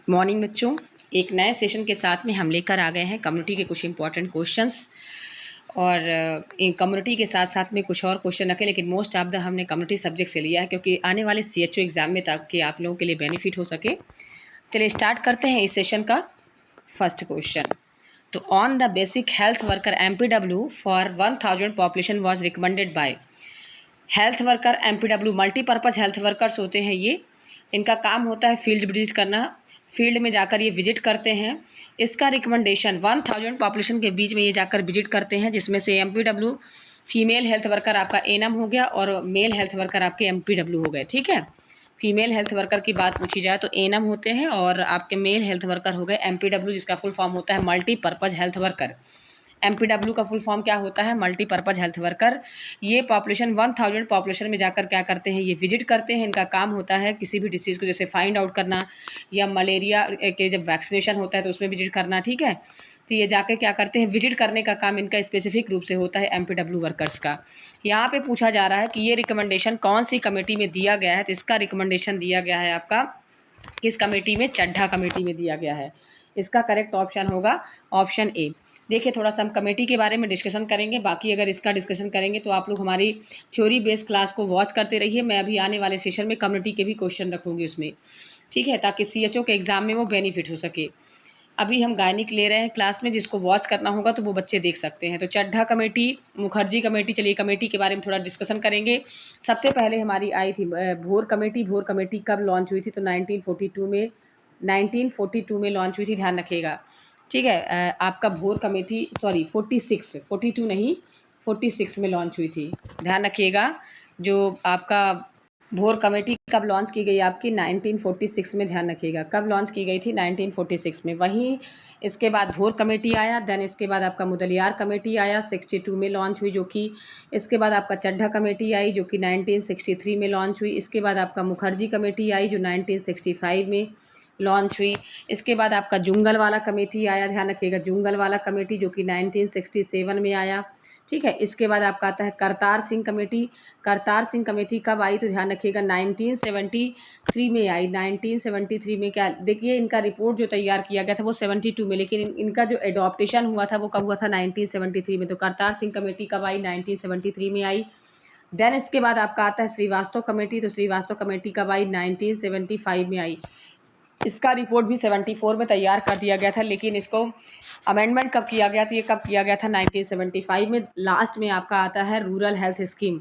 Morning बच्चों, एक नए सेशन के साथ में हम लेकर आ गए हैं कम्युनिटी के कुछ इंपॉर्टेंट क्वेश्चंस। और कम्युनिटी के साथ साथ में कुछ और क्वेश्चन रखे, लेकिन मोस्ट ऑफ द हमने कम्युनिटी सब्जेक्ट से लिया है क्योंकि आने वाले CHO एग्ज़ाम में ताकि आप लोगों के लिए बेनिफिट हो सके। चलिए स्टार्ट करते हैं इस सेशन का फर्स्ट क्वेश्चन। तो on the basic health worker MPW for 1000 population was recommended by. Health worker MPW multipurpose health workers होते हैं ये। इनका काम होता है फील्ड विजिट करना, फील्ड में जाकर ये विजिट करते हैं। इसका रिकमेंडेशन 1000 पॉपुलेशन के बीच में ये जाकर विजिट करते हैं, जिसमें से MPW फीमेल हेल्थ वर्कर आपका ANM हो गया और मेल हेल्थ वर्कर आपके MPW हो गए। ठीक है, फीमेल हेल्थ वर्कर की बात पूछी जाए तो ANM होते हैं और आपके मेल हेल्थ वर्कर हो गए MPW, जिसका फुल फॉर्म होता है मल्टीपर्पज़ हेल्थ वर्कर। MPW का फुल फॉर्म क्या होता है? Multipurpose health worker. ये पॉपुलेशन 1000 पॉपुलेशन में जाकर क्या करते हैं? ये विजिट करते हैं। इनका काम होता है किसी भी डिसीज़ को जैसे फाइंड आउट करना, या मलेरिया के जब वैक्सीनेशन होता है तो उसमें विजिट करना। ठीक है, तो ये जाकर क्या करते हैं? विजिट करने का काम इनका स्पेसिफिक रूप से होता है MPW वर्कर्स का। यहाँ पे पूछा जा रहा है कि ये रिकमेंडेशन कौन सी कमेटी में दिया गया है, तो इसका रिकमेंडेशन दिया गया है आपका किस कमेटी में? चड्ढा कमेटी में दिया गया है। इसका करेक्ट ऑप्शन होगा ऑप्शन ए। देखिए, थोड़ा सा हम कमेटी के बारे में डिस्कशन करेंगे, बाकी अगर इसका डिस्कशन करेंगे तो आप लोग हमारी थ्योरी बेस्ड क्लास को वॉच करते रहिए। मैं अभी आने वाले सेशन में कमेटी के भी क्वेश्चन रखूँगी उसमें, ठीक है, ताकि CHO के एग्ज़ाम में वो बेनिफिट हो सके। अभी हम गायनिक ले रहे हैं क्लास में, जिसको वॉच करना होगा तो वो बच्चे देख सकते हैं। तो चड्ढा कमेटी, मुखर्जी कमेटी, चलिए कमेटी के बारे में थोड़ा डिस्कशन करेंगे। सबसे पहले हमारी आई थी भोर कमेटी। भोर कमेटी कब लॉन्च हुई थी? तो 1942 में लॉन्च हुई थी, ध्यान रखिएगा। ठीक है, आपका भोर कमेटी 42 नहीं 46 में लॉन्च हुई थी, ध्यान रखिएगा। जो आपका भोर कमेटी कब लॉन्च की गई? आपकी 1946 में, ध्यान रखिएगा। कब लॉन्च की गई थी? 1946 में। वहीं इसके बाद भोर कमेटी आया, देन इसके बाद आपका मुदलियार कमेटी आया, 62 में लॉन्च हुई जो कि। इसके बाद आपका चड्ढा कमेटी आई जो कि 1963 में लॉन्च हुई। इसके बाद आपका मुखर्जी कमेटी आई जो 1965 में लॉन्च हुई। इसके बाद आपका जुंगल वाला कमेटी आया, ध्यान रखिएगा, जुंगल वाला कमेटी जो कि 1967 में आया। ठीक है, इसके बाद आपका आता है करतार सिंह कमेटी। करतार सिंह कमेटी कब आई? तो ध्यान रखिएगा 1973 में आई। 1973 में क्या, देखिए इनका रिपोर्ट जो तैयार किया गया था वो 72 में, लेकिन इनका जो एडॉप्टेशन हुआ था वो कब हुआ था? 1973 में। तो करतार सिंह कमेटी कब आई? 1973 में आई। देन इसके बाद आपका आता है श्रीवास्तव कमेटी। तो श्रीवास्तव कमेटी कब आई? 1975 में आई। इसका रिपोर्ट भी 74 में तैयार कर दिया गया था, लेकिन इसको अमेंडमेंट कब किया गया? तो ये कब किया गया था? 1975 में। लास्ट में आपका आता है रूरल हेल्थ स्कीम।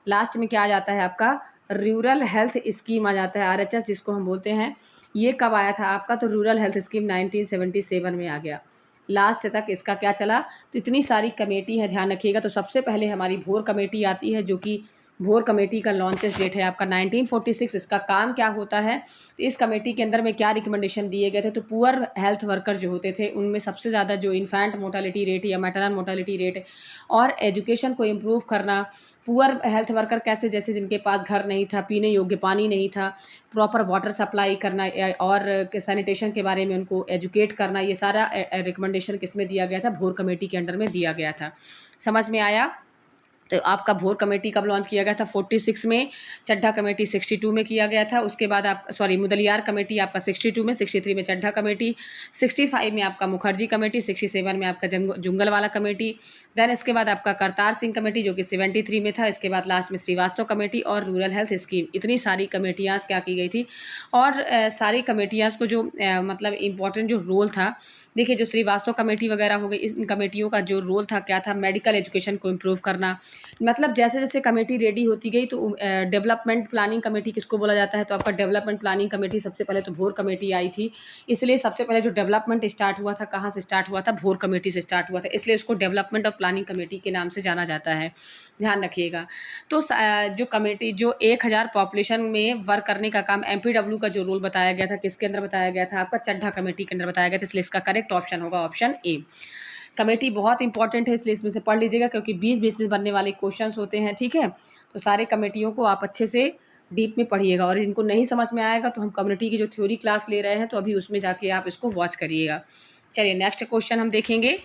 लास्ट में क्या आ जाता है आपका? रूरल हेल्थ स्कीम आ जाता है, RHS जिसको हम बोलते हैं। ये कब आया था आपका? तो रूरल हेल्थ स्कीम 1977 में आ गया। लास्ट तक इसका क्या चला? तो इतनी सारी कमेटी है, ध्यान रखिएगा। तो सबसे पहले हमारी भोर कमेटी आती है, जो कि भोर कमेटी का लॉन्चेस डेट है आपका 1946। इसका काम क्या होता है? तो इस कमेटी के अंदर में क्या रिकमेंडेशन दिए गए थे? तो पुअर हेल्थ वर्कर जो होते थे उनमें सबसे ज़्यादा जो इन्फेंट मोर्टालिटी रेट या मैटरनल मोर्टालिटी रेट, और एजुकेशन को इम्प्रूव करना। पुअर हेल्थ वर्कर कैसे? जैसे जिनके पास घर नहीं था, पीने योग्य पानी नहीं था, प्रॉपर वाटर सप्लाई करना, और सैनिटेशन के बारे में उनको एजुकेट करना, ये सारा रिकमेंडेशन किस में दिया गया था? भोर कमेटी के अंडर में दिया गया था। समझ में आया? तो आपका भोर कमेटी कब लॉन्च किया गया था? 46 में। चड्ढा कमेटी 62 में किया गया था। उसके बाद आप मुदलियार कमेटी आपका 62 में, 63 में चड्ढा कमेटी, 65 में आपका मुखर्जी कमेटी, 67 में आपका जुंगल वाला कमेटी। देन इसके बाद आपका करतार सिंह कमेटी जो कि 73 में था। इसके बाद लास्ट में श्रीवास्तव कमेटी और रूरल हेल्थ स्कीम। इतनी सारी कमेटियाँ क्या की गई थी, और सारी कमेटियाँ को जो मतलब इम्पोर्टेंट जो रोल था, देखिए जो श्रीवास्तव कमेटी वगैरह हो गई, इन कमेटियों का जो रोल था क्या था? मेडिकल एजुकेशन को इम्प्रूव करना। मतलब जैसे जैसे कमेटी रेडी होती गई तो डेवलपमेंट प्लानिंग कमेटी किसको बोला जाता है? तो आपका डेवलपमेंट प्लानिंग कमेटी सबसे पहले तो भोर कमेटी आई थी। इसलिए सबसे पहले जो डेवलपमेंट स्टार्ट हुआ था, कहाँ से स्टार्ट हुआ था? भोर कमेटी से स्टार्ट हुआ था, इसलिए उसको डेवलपमेंट और प्लानिंग कमेटी के नाम से जाना जाता है, ध्यान रखिएगा। तो जो कमेटी जो 1000 पॉपुलेशन में वर्क करने का काम MPW का जो रोल बताया गया था, किसके अंदर बताया गया था? आपका चड्ढा कमेटी के अंदर बताया गया था, इसलिए इसका करेक्ट ऑप्शन होगा ऑप्शन ए। कमेटी बहुत इंपॉर्टेंट है, इसलिए इसमें से पढ़ लीजिएगा क्योंकि 20-20 में बनने वाले क्वेश्चंस होते हैं। ठीक है, तो सारे कमेटियों को आप अच्छे से डीप में पढ़िएगा, और इनको नहीं समझ में आएगा तो हम कम्युनिटी की जो थ्योरी क्लास ले रहे हैं तो अभी उसमें जाके आप इसको वॉच करिएगा। चलिए नेक्स्ट क्वेश्चन हम देखेंगे।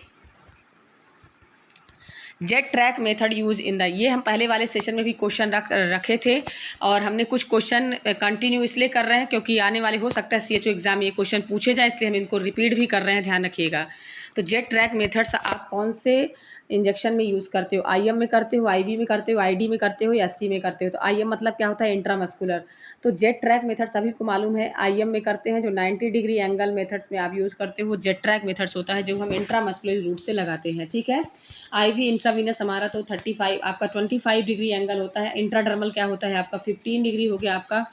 Jet track method use in the, ये हम पहले वाले सेशन में भी क्वेश्चन रखे थे और हमने कुछ क्वेश्चन कंटिन्यू इसलिए कर रहे हैं क्योंकि आने वाले हो सकता है सीएचओ एग्जाम ये क्वेश्चन पूछे जाए, इसलिए हम इनको रिपीट भी कर रहे हैं, ध्यान रखिएगा। तो जेट ट्रैक मेथड्स आप कौन से इंजेक्शन में यूज़ करते हो? आईएम में करते हो, आईवी में करते हो, आईडी में करते हो या एससी में करते हो? तो आईएम मतलब क्या होता है? इंट्रामस्कुलर। तो जेट ट्रैक मेथड सभी को मालूम है, आईएम में करते हैं जो 90 डिग्री एंगल मेथड्स में आप यूज़ करते हो, जेट ट्रैक मेथड्स होता है जो हम इंट्रामस्कुलर रूट से लगाते हैं, ठीक है। आईवी इंट्रावीनस हमारा तो 35 आपका 25 डिग्री एंगल होता है। इंट्राडर्मल क्या होता है आपका 15 डिग्री हो गया आपका,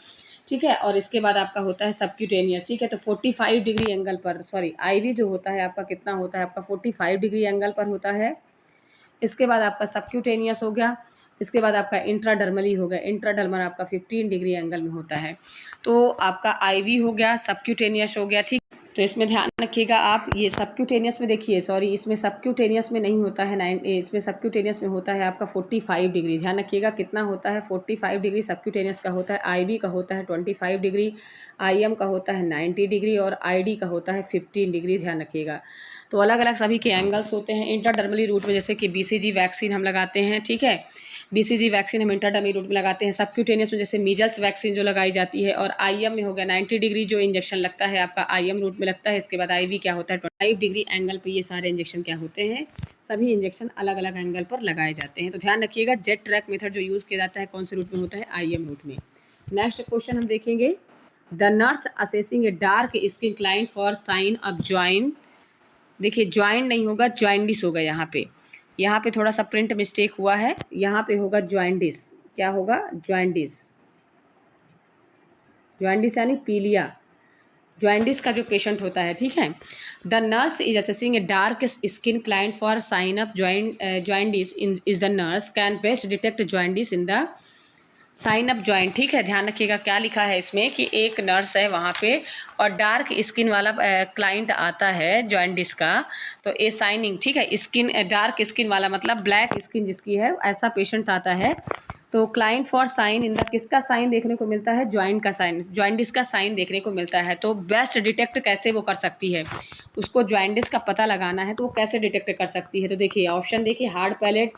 ठीक है। और इसके बाद आपका होता है सबक्यूटेनियस, ठीक है। तो 45 डिग्री एंगल पर, सॉरी आईवी जो होता है आपका कितना होता है आपका 45 डिग्री एंगल पर होता है। इसके बाद आपका सबक्यूटेनियस हो गया, इसके बाद आपका इंट्राडर्मली हो गया, इंट्राडर्मल आपका 15 डिग्री एंगल में होता है। तो आपका आईवी हो गया, सबक्यूटेनियस हो गया, ठीक। तो इसमें ध्यान रखिएगा आप, ये सबक्यूटेनियस में देखिए, सॉरी इसमें सबक्यूटेनियस में नहीं होता है 9, इसमें सबक्यूटेनियस में होता है आपका 45 डिग्री, ध्यान रखिएगा कितना होता है 45 डिग्री सबक्यूटेनियस का होता है। आईवी का होता है 25 डिग्री, आईएम का होता है 90 डिग्री और आईडी का होता है 15 डिग्री, ध्यान रखिएगा। तो अलग अलग सभी के एंगल्स होते हैं। इंट्राडर्मली रूट में जैसे कि बीसीजी वैक्सीन हम लगाते हैं, ठीक है, बीसीजी वैक्सीन हम इंट्राडर्मली रूट में लगाते हैं। सबक्यूटेनियस में जैसे मीजल्स वैक्सीन जो लगाई जाती है, और आईएम में हो गया 90 डिग्री जो इंजेक्शन लगता है आपका आईएम रूट में लगता है। इसके बाद आईवी क्या होता है 25 डिग्री एंगल पे, ये सारे इंजेक्शन क्या होते हैं, सभी इंजेक्शन अलग अलग एंगल पर लगाए जाते हैं। तो ध्यान रखिएगा जेट ट्रैक मेथड जो यूज़ किया जाता है कौन से रूट में होता है, आईएम रूट में। नेक्स्ट क्वेश्चन हम देखेंगे, the nurse assessing a dark skin client for sign of join, देखिए ज्वाइंट नहीं होगा, ज्वाइंडिस होगा यहाँ पे थोड़ा सा प्रिंट मिस्टेक हुआ है, यहाँ पे होगा ज्वाइंडिस, क्या होगा ज्वाइंडिस, ज्वाइंडिस यानी पीलिया, ज्वाइंडिस का जो पेशेंट होता है, ठीक है। The nurse is assessing a dark skin client for sign of jaundice is the nurse can best detect jaundice in the sign up joint, ठीक है। ध्यान रखिएगा क्या लिखा है इसमें कि एक नर्स है वहाँ पे और डार्क स्किन वाला क्लाइंट आता है ज्वाइंटिस का, तो ए साइनिंग, ठीक है, स्किन डार्क स्किन वाला मतलब ब्लैक स्किन जिसकी है, ऐसा पेशेंट आता है। तो client for sign in the, किसका साइन देखने को मिलता है, ज्वाइंट का साइन, ज्वाइंटिस का साइन देखने को मिलता है। तो बेस्ट डिटेक्ट कैसे वो कर सकती है, उसको ज्वाइंटिस का पता लगाना है तो वो कैसे डिटेक्ट कर सकती है। तो देखिए ऑप्शन देखिए, hard palate,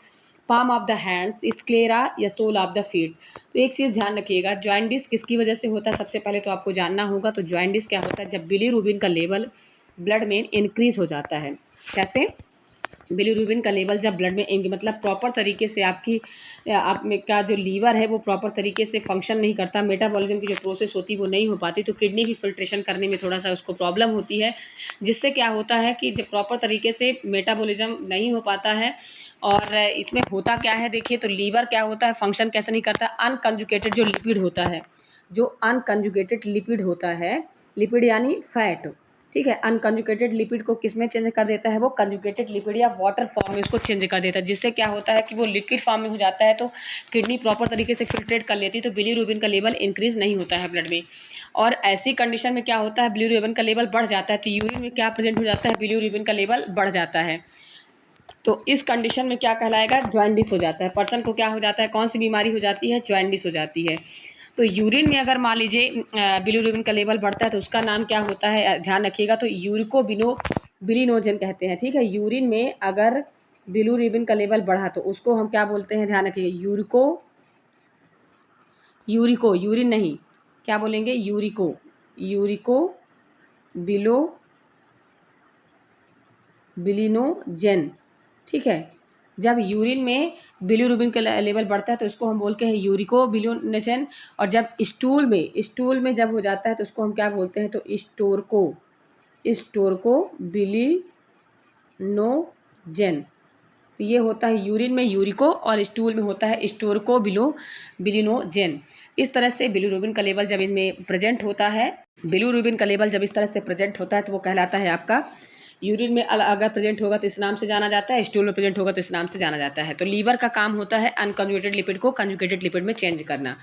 palm of the hands, sclera या सोल ऑफ द फीट। तो एक चीज़ ध्यान रखिएगा, ज्वाइंटिस किसकी वजह से होता है, सबसे पहले तो आपको जानना होगा। तो ज्वाइंटिस क्या होता है, जब बिलीरुबिन का लेवल ब्लड में इंक्रीज हो जाता है। कैसे, बिलीरुबिन का लेवल जब ब्लड में मतलब प्रॉपर तरीके से आपकी आप में का जो लीवर है वो प्रॉपर तरीके से फंक्शन नहीं करता, मेटाबॉलिज्म की जो प्रोसेस होती है वो नहीं हो पाती, तो किडनी की फिल्ट्रेशन करने में थोड़ा सा उसको प्रॉब्लम होती है, जिससे क्या होता है कि जब प्रॉपर तरीके से मेटाबॉलिज्म नहीं हो पाता है। और इसमें होता क्या है देखिए, तो लीवर क्या होता है, फंक्शन कैसे नहीं करता, अनकंजुगेटेड जो लिपिड होता है, जो अनकंजुगेटेड लिपिड होता है, लिपिड यानी फैट, ठीक है, अनकंजुगेटेड लिपिड को किस में चेंज कर देता है, वो कंजुगेटेड लिपिड या वाटर फॉर्म में उसको चेंज कर देता है, जिससे क्या होता है कि वो लिक्विड फॉर्म में हो जाता है। तो किडनी प्रॉपर तरीके से फिल्ट्रेट कर लेती है, तो बिलीरुबिन का लेवल इंक्रीज नहीं होता है ब्लड में। और ऐसी कंडीशन में क्या होता है, बिलीरुबिन का लेवल बढ़ जाता है, तो यूरिन में क्या प्रेजेंट हो जाता है, बिलीरुबिन का लेवल बढ़ जाता है। तो इस कंडीशन में क्या कहलाएगा, ज्वाइंटिस हो जाता है। पर्सन को क्या हो जाता है, कौन सी बीमारी हो जाती है, ज्वाइंटिस हो जाती है। तो यूरिन में अगर मान लीजिए बिलीरुबिन का लेवल बढ़ता है तो उसका नाम क्या होता है, ध्यान रखिएगा, तो बिलिनोजन कहते हैं, ठीक है। यूरिन में अगर बिलीरुबिन का लेवल बढ़ा तो उसको हम क्या बोलते हैं, ध्यान रखिएगा, यूरिको, यूरिन नहीं, क्या बोलेंगे, यूरिको बिलिनोजन, ठीक है। जब यूरिन में बिलीरुबिन का लेवल बढ़ता है तो उसको हम बोलते हैं यूरिको बिलिनोजन, और जब स्टूल में जब हो जाता है तो उसको हम क्या बोलते हैं, तो स्टोरको बिलिनोजन। तो ये होता है यूरिन में यूरिको और स्टूल में होता है स्टोरको बिलिनोजन। इस तरह से बिलीरुबिन का लेवल जब इनमें प्रेजेंट होता है, बिलीरुबिन का लेवल जब इस तरह से प्रेजेंट होता है तो वो कहलाता है आपका, यूरिन में अगर प्रेजेंट होगा तो इस नाम से जाना जाता है, स्टूल में प्रेजेंट होगा तो इस नाम से जाना जाता है। तो लीवर का काम होता है अनकंजुगेटेड लिपिड को कंजुगेटेड लिपिड में चेंज करना।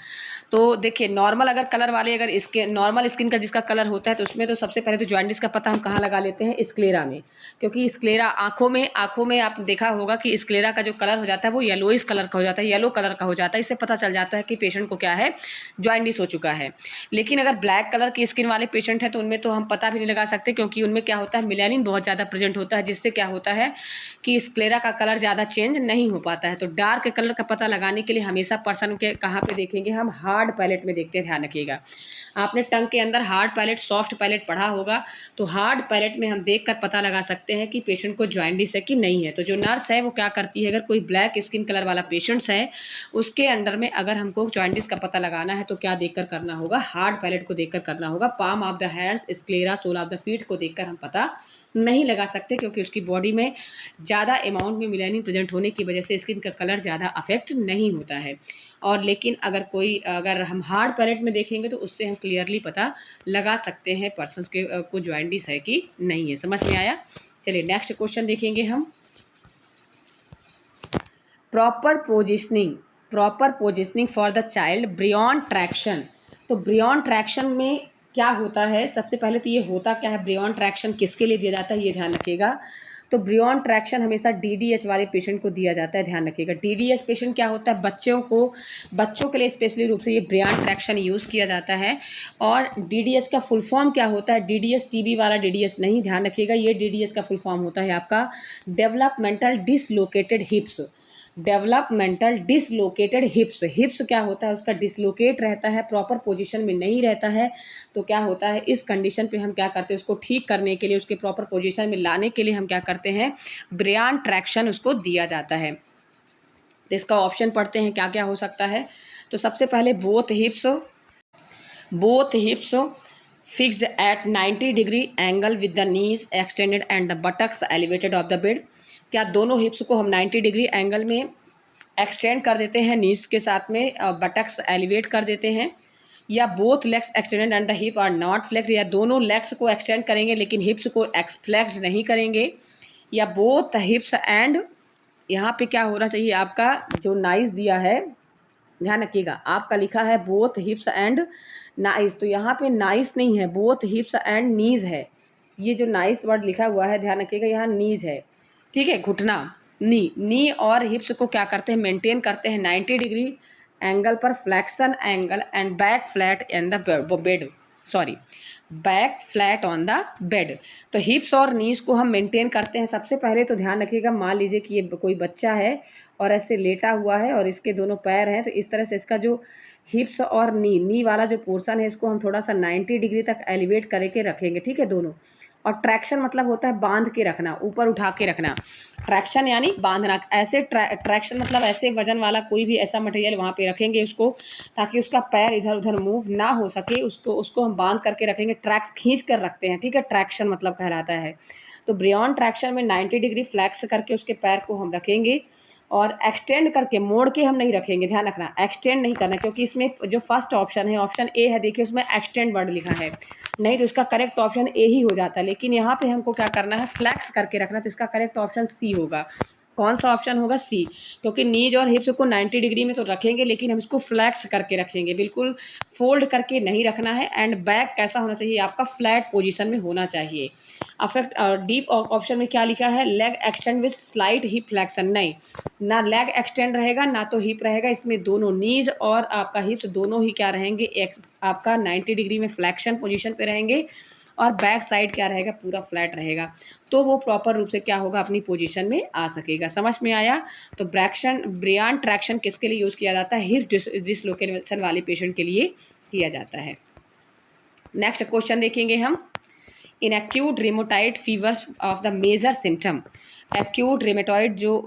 तो देखिए नॉर्मल अगर कलर वाले अगर इसके नॉर्मल स्किन का जिसका कलर होता है तो उसमें तो सबसे पहले तो जॉन्डिस का पता हम कहाँ लगा लेते हैं, स्क्लेरा में। क्योंकि स्क्लेरा आँखों में आप देखा होगा कि स्क्लेरा का जो कलर हो जाता है वो येलोइश कलर का हो जाता है, येलो कलर का हो जाता है। इससे पता चल जाता है कि पेशेंट को क्या है, जॉन्डिस हो चुका है। लेकिन अगर ब्लैक कलर की स्किन वाले पेशेंट हैं तो उनमें तो हम पता भी नहीं लगा सकते, क्योंकि उनमें क्या होता है, मेलानिन बहुत ज़्यादा प्रेजेंट होता है, जिससे क्या होता है कि स्क्लेरा का कलर ज़्यादा चेंज नहीं हो पाता है। तो डार्क कलर का पता लगाने के लिए हमेशा पर्सन के कहाँ पे देखेंगे हम, हार्ड पैलेट में देखते हैं, ध्यान रखिएगा। आपने टंग के अंदर हार्ड पैलेट सॉफ्ट पैलेट पढ़ा होगा, तो हार्ड पैलेट में हम देखकर पता लगा सकते हैं कि पेशेंट को जॉन्डिस है कि नहीं है। तो जो नर्स है वो क्या करती है, अगर कोई ब्लैक स्किन कलर वाला पेशेंट्स है उसके अंडर में अगर हमको जॉन्डिस का पता लगाना है तो क्या देखकर करना होगा, हार्ड पैलेट को देखकर करना होगा। Palm of the hands, sclera, sole of the feet को देखकर हम पता नहीं लगा सकते, क्योंकि उसकी बॉडी में ज़्यादा अमाउंट में मेलानिन प्रेजेंट होने की वजह से स्किन का कलर ज़्यादा अफेक्ट नहीं होता है। और लेकिन अगर हम हार्ड पैलेट में देखेंगे तो उससे हम क्लियरली पता लगा सकते हैं पर्सन्स के को जॉन्डिस है कि नहीं है। समझ में आया? चलिए नेक्स्ट क्वेश्चन देखेंगे हम। Proper positioning for the child Bryant traction. तो ब्रियॉन ट्रैक्शन में क्या होता है, सबसे पहले तो ये होता क्या है, ब्रियॉन ट्रैक्शन किसके लिए दिया जाता है ये ध्यान रखिएगा। तो ब्रियॉन ट्रैक्शन हमेशा डीडीएच वाले पेशेंट को दिया जाता है, ध्यान रखिएगा। डीडीएच पेशेंट क्या होता है, बच्चों के लिए स्पेशली रूप से ये ब्रियॉन ट्रैक्शन यूज़ किया जाता है। और डीडीएच का फुल फॉर्म क्या होता है, डीडीएच टीबी वाला डीडीएच नहीं, ध्यान रखिएगा। ये डीडीएच का फुल फॉर्म होता है आपका डेवलपमेंटल डिसलोकेटेड हिप्स। Developmental dislocated हिप्स। हिप्स क्या होता है, उसका डिसलोकेट रहता है, प्रॉपर पोजीशन में नहीं रहता है। तो क्या होता है, इस कंडीशन पे हम क्या करते हैं, उसको ठीक करने के लिए, उसके प्रॉपर पोजीशन में लाने के लिए हम क्या करते हैं, ब्रियॉन ट्रैक्शन उसको दिया जाता है। तो इसका ऑप्शन पढ़ते हैं क्या क्या हो सकता है। तो सबसे पहले both हिप्स fixed at 90 degree angle with the knees extended and the buttocks elevated of the bed. क्या दोनों हिप्स को हम 90 डिग्री एंगल में एक्सटेंड कर देते हैं नीज के साथ में, बटक्स एलिवेट कर देते हैं, या both legs extended and the hip are not flex, या दोनों लेग्स को एक्सटेंड करेंगे लेकिन हिप्स को फ्लेक्स नहीं करेंगे, या बोथ हिप्स एंड, यहाँ पे क्या होना चाहिए आपका, जो नाइस दिया है ध्यान रखिएगा, आपका लिखा है बोथ हिप्स एंड नाइस, तो यहाँ पे नाइस नहीं है, बोथ हिप्स एंड नीज है। ये जो नाइस वर्ड लिखा हुआ है ध्यान रखिएगा, यहाँ नीज है, ठीक है, घुटना। नी और हिप्स को क्या करते हैं, मेंटेन करते हैं 90 डिग्री एंगल पर, flexion angle and back flat in the bed, sorry back flat on the bed. तो हिप्स और नीज को हम मेंटेन करते हैं। सबसे पहले तो ध्यान रखिएगा, मान लीजिए कि ये कोई बच्चा है और ऐसे लेटा हुआ है और इसके दोनों पैर हैं, तो इस तरह से इसका जो हिप्स और नी वाला जो पोर्शन है इसको हम थोड़ा सा 90 डिग्री तक एलिवेट करके रखेंगे, ठीक है, दोनों। और ट्रैक्शन मतलब होता है बांध के रखना, ऊपर उठा के रखना। ट्रैक्शन यानी बांधना, ऐसे ट्रैक्शन मतलब ऐसे वजन वाला कोई भी ऐसा मटेरियल वहाँ पे रखेंगे उसको, ताकि उसका पैर इधर उधर मूव ना हो सके, उसको हम बांध करके रखेंगे, ट्रैक्स खींच कर रखते हैं, ठीक है, ट्रैक्शन मतलब कहलाता है। तो ब्रियॉन ट्रैक्शन में 90 डिग्री फ्लैक्स करके उसके पैर को हम रखेंगे, और एक्सटेंड करके, मोड़ के हम नहीं रखेंगे, ध्यान रखना, एक्सटेंड नहीं करना, क्योंकि इसमें जो फर्स्ट ऑप्शन है, ऑप्शन ए है, देखिए उसमें एक्सटेंड वर्ड लिखा है, नहीं तो इसका करेक्ट ऑप्शन ए ही हो जाता है। लेकिन यहाँ पे हमको क्या करना है, फ्लैक्स करके रखना, तो इसका करेक्ट ऑप्शन सी होगा। कौन सा ऑप्शन होगा, सी, क्योंकि नीज और हिप्स को 90 डिग्री में तो रखेंगे लेकिन हम इसको फ्लैक्स करके रखेंगे, बिल्कुल फोल्ड करके नहीं रखना है। एंड बैक कैसा होना चाहिए आपका, फ्लैट पोजीशन में होना चाहिए। अफेक्ट डीप ऑप्शन में क्या लिखा है, leg extend with slight hip flexion, नहीं, ना लेग एक्सटेंड रहेगा ना तो हिप रहेगा, इसमें दोनों नीज और आपका हिप्स दोनों ही क्या रहेंगे, आपका 90 डिग्री में फ्लैक्शन पोजीशन पे रहेंगे, और बैक साइड क्या रहेगा, पूरा फ्लैट रहेगा, तो वो प्रॉपर रूप से क्या होगा, अपनी पोजीशन में आ सकेगा। समझ में आया? तो ब्रियॉन ट्रैक्शन किसके लिए यूज़ किया जाता है, हिप डिसलोकेशन वाले पेशेंट के लिए किया जाता है। नेक्स्ट क्वेश्चन देखेंगे हम। In acute rheumatoid fevers of the major symptom, acute rheumatoid जो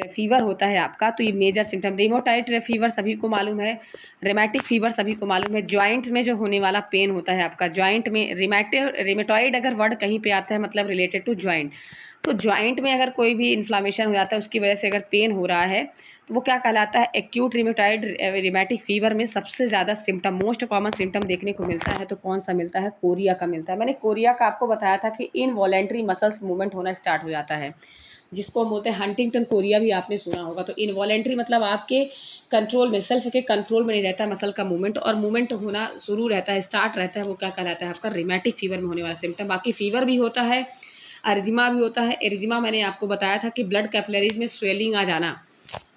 फीवर होता है आपका, तो ये मेजर सिम्टम, रिमोटाइड फीवर सभी को मालूम है, रिमेटिक फीवर सभी को मालूम है, जॉइंट में जो होने वाला पेन होता है आपका, जॉइंट में रिमेटॉइड अगर वर्ड कहीं पे आता है मतलब रिलेटेड टू जॉइंट, तो जॉइंट में अगर कोई भी इन्फ्लामेशन हो जाता है उसकी वजह से अगर पेन हो रहा है तो वो क्या कहलाता है, एक्यूट रिमेटॉइड रिमेटिक फीवर में सबसे ज़्यादा सिम्टम, मोस्ट कॉमन सिम्टम देखने को मिलता है, तो कौन सा मिलता है, कोरिया का मिलता है। मैंने कोरिया का आपको बताया था कि इनवॉलेंट्री मसल्स मूवमेंट होना स्टार्ट हो जाता है, जिसको हम बोलते हैं हंटिंगटन कोरिया, भी आपने सुना होगा। तो इनवॉलेंट्री मतलब आपके कंट्रोल में, सेल्फ के कंट्रोल में नहीं रहता है मसल का मूवमेंट, और मूवमेंट होना शुरू रहता है, स्टार्ट रहता है, वो क्या कहलाता है आपका रिमेटिक फीवर में होने वाला सिम्टम। बाकी फीवर भी होता है, एरिथ्मिया भी होता है। एरिथ्मिया मैंने आपको बताया था कि ब्लड कैपिलरीज में स्वेलिंग आ जाना,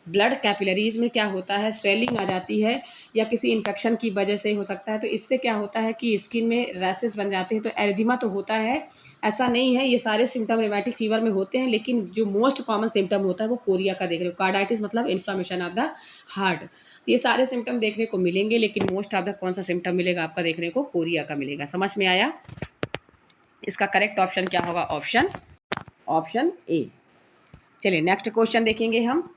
ब्लड कैपिलरीज में क्या होता है, स्वेलिंग आ जाती है, या किसी इन्फेक्शन की वजह से हो सकता है। तो इससे क्या होता है कि स्किन में रैसेस बन जाते हैं। तो एरिथ्मिया तो होता है, ऐसा नहीं है, ये सारे सिम्टम रिमेटिक फीवर में होते हैं, लेकिन जो मोस्ट कॉमन सिम्टम होता है वो कोरिया का देख रहे हो। कार्डाइटिस मतलब इन्फ्लामेशन ऑफ द हार्ट। तो ये सारे सिम्टम देखने को मिलेंगे, लेकिन मोस्ट ऑफ द कौन सा सिम्टम मिलेगा आपका देखने को, कोरिया का मिलेगा। समझ में आया? इसका करेक्ट ऑप्शन क्या होगा? ऑप्शन ए। चलिए नेक्स्ट क्वेश्चन देखेंगे हम।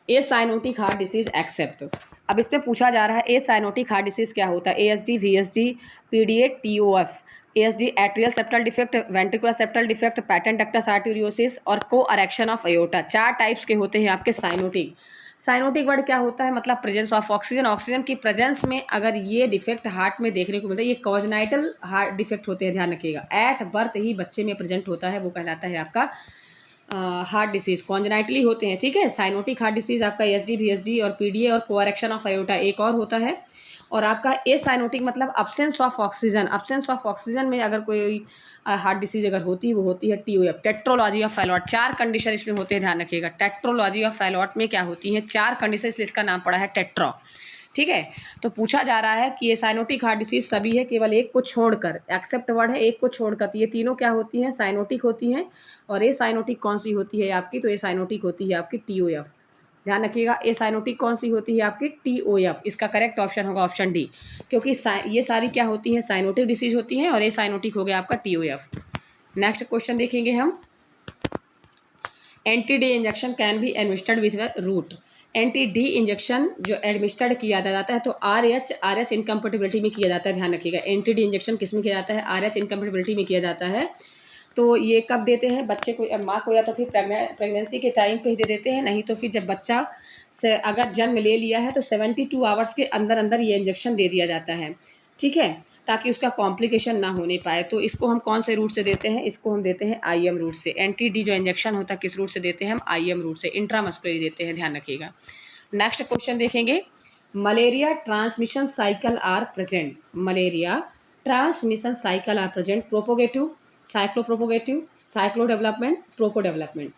ए साइनोटिक हार्ट डिसीज एक्सेप्ट। अब इसमें पूछा जा रहा है ए साइनोटिक हार्ट डिसीज क्या होता है। ASD, VSD, PDA, TOF। ASD atrial septal defect, ventricular septal defect, patent ductus arteriosus और को अरेक्शन ऑफ अयोटा। 4 टाइप्स के होते हैं आपके साइनोटिक। साइनोटिक वर्ड क्या होता है? मतलब प्रेजेंस ऑफ ऑक्सीजन, ऑक्सीजन की प्रेजेंस में अगर ये डिफेक्ट हार्ट में देखने को मिलता है, ये कॉजनाइटल हार्ट डिफेक्ट होते हैं, ध्यान रखिएगा। एट बर्थ ही बच्चे में प्रेजेंट होता है, वो कहलाता है आपका हार्ट डिसीज, कॉन्जेनाइटली होते हैं, ठीक है। साइनोटिक हार्ट डिसीज आपका एसडी, VSD और PDA और कोएरेक्शन ऑफ अयोटा एक और होता है। और आपका ए साइनोटिक मतलब absence of oxygen, absence of oxygen में अगर कोई हार्ट डिसीज अगर होती है, वो होती है TOF, tetralogy of Fallot. 4 condition इसमें होते हैं, ध्यान रखिएगा। टेट्रोलॉजी ऑफ फैलॉट में क्या होती है? 4 कंडीशन, इसलिए इसका नाम पड़ा है टेट्रो, ठीक है। तो पूछा जा रहा है कि ये साइनोटिक हार्ट डिसीज सभी है, केवल एक को छोड़कर, एक्सेप्ट वर्ड है, एक को छोड़कर। तो ये तीनों क्या होती हैं? साइनोटिक होती हैं। और ए साइनोटिक कौन सी होती है आपकी? तो ए साइनोटिक होती है आपकी TOF। ध्यान रखिएगा, ए साइनोटिक कौन सी होती है आपकी? TOF। इसका करेक्ट ऑप्शन होगा ऑप्शन डी, क्योंकि ये सारी क्या होती हैं? साइनोटिक डिसीज होती हैं, और ए साइनोटिक हो गया आपका TOF। नेक्स्ट क्वेश्चन देखेंगे हम। Anti D injection can be administered with route. Anti D injection जो एडमिनिस्टर्ड किया जाता है, तो आर एच इनकम्पेटिबिलिटी में किया जाता है, ध्यान रखिएगा। एंटी डी इंजेक्शन किस में किया जाता है? RH इनकम्पेटिबिलिटी में किया जाता है। तो ये कब देते हैं? बच्चे को, माँ को, या तो फिर प्रेगनेंसी के टाइम पे ही दे देते हैं, नहीं तो फिर जब बच्चा से अगर जन्म ले लिया है तो 72 आवर्स के अंदर अंदर ये इंजेक्शन दे दिया जाता है, ठीक है, ताकि उसका कॉम्प्लिकेशन ना होने पाए। तो इसको हम कौन से रूट से देते हैं? इसको हम देते हैं IM रूट से। एंटी डी जो इंजेक्शन होता है किस रूट से देते हैं हम? IM रूट से, इंट्रामस्कुलरी देते हैं, ध्यान रखिएगा। नेक्स्ट क्वेश्चन देखेंगे। Malaria transmission cycle are present. Malaria transmission cycle are present. Propagative, cyclopropagative, cyclo development, प्रोको डेवलपमेंट।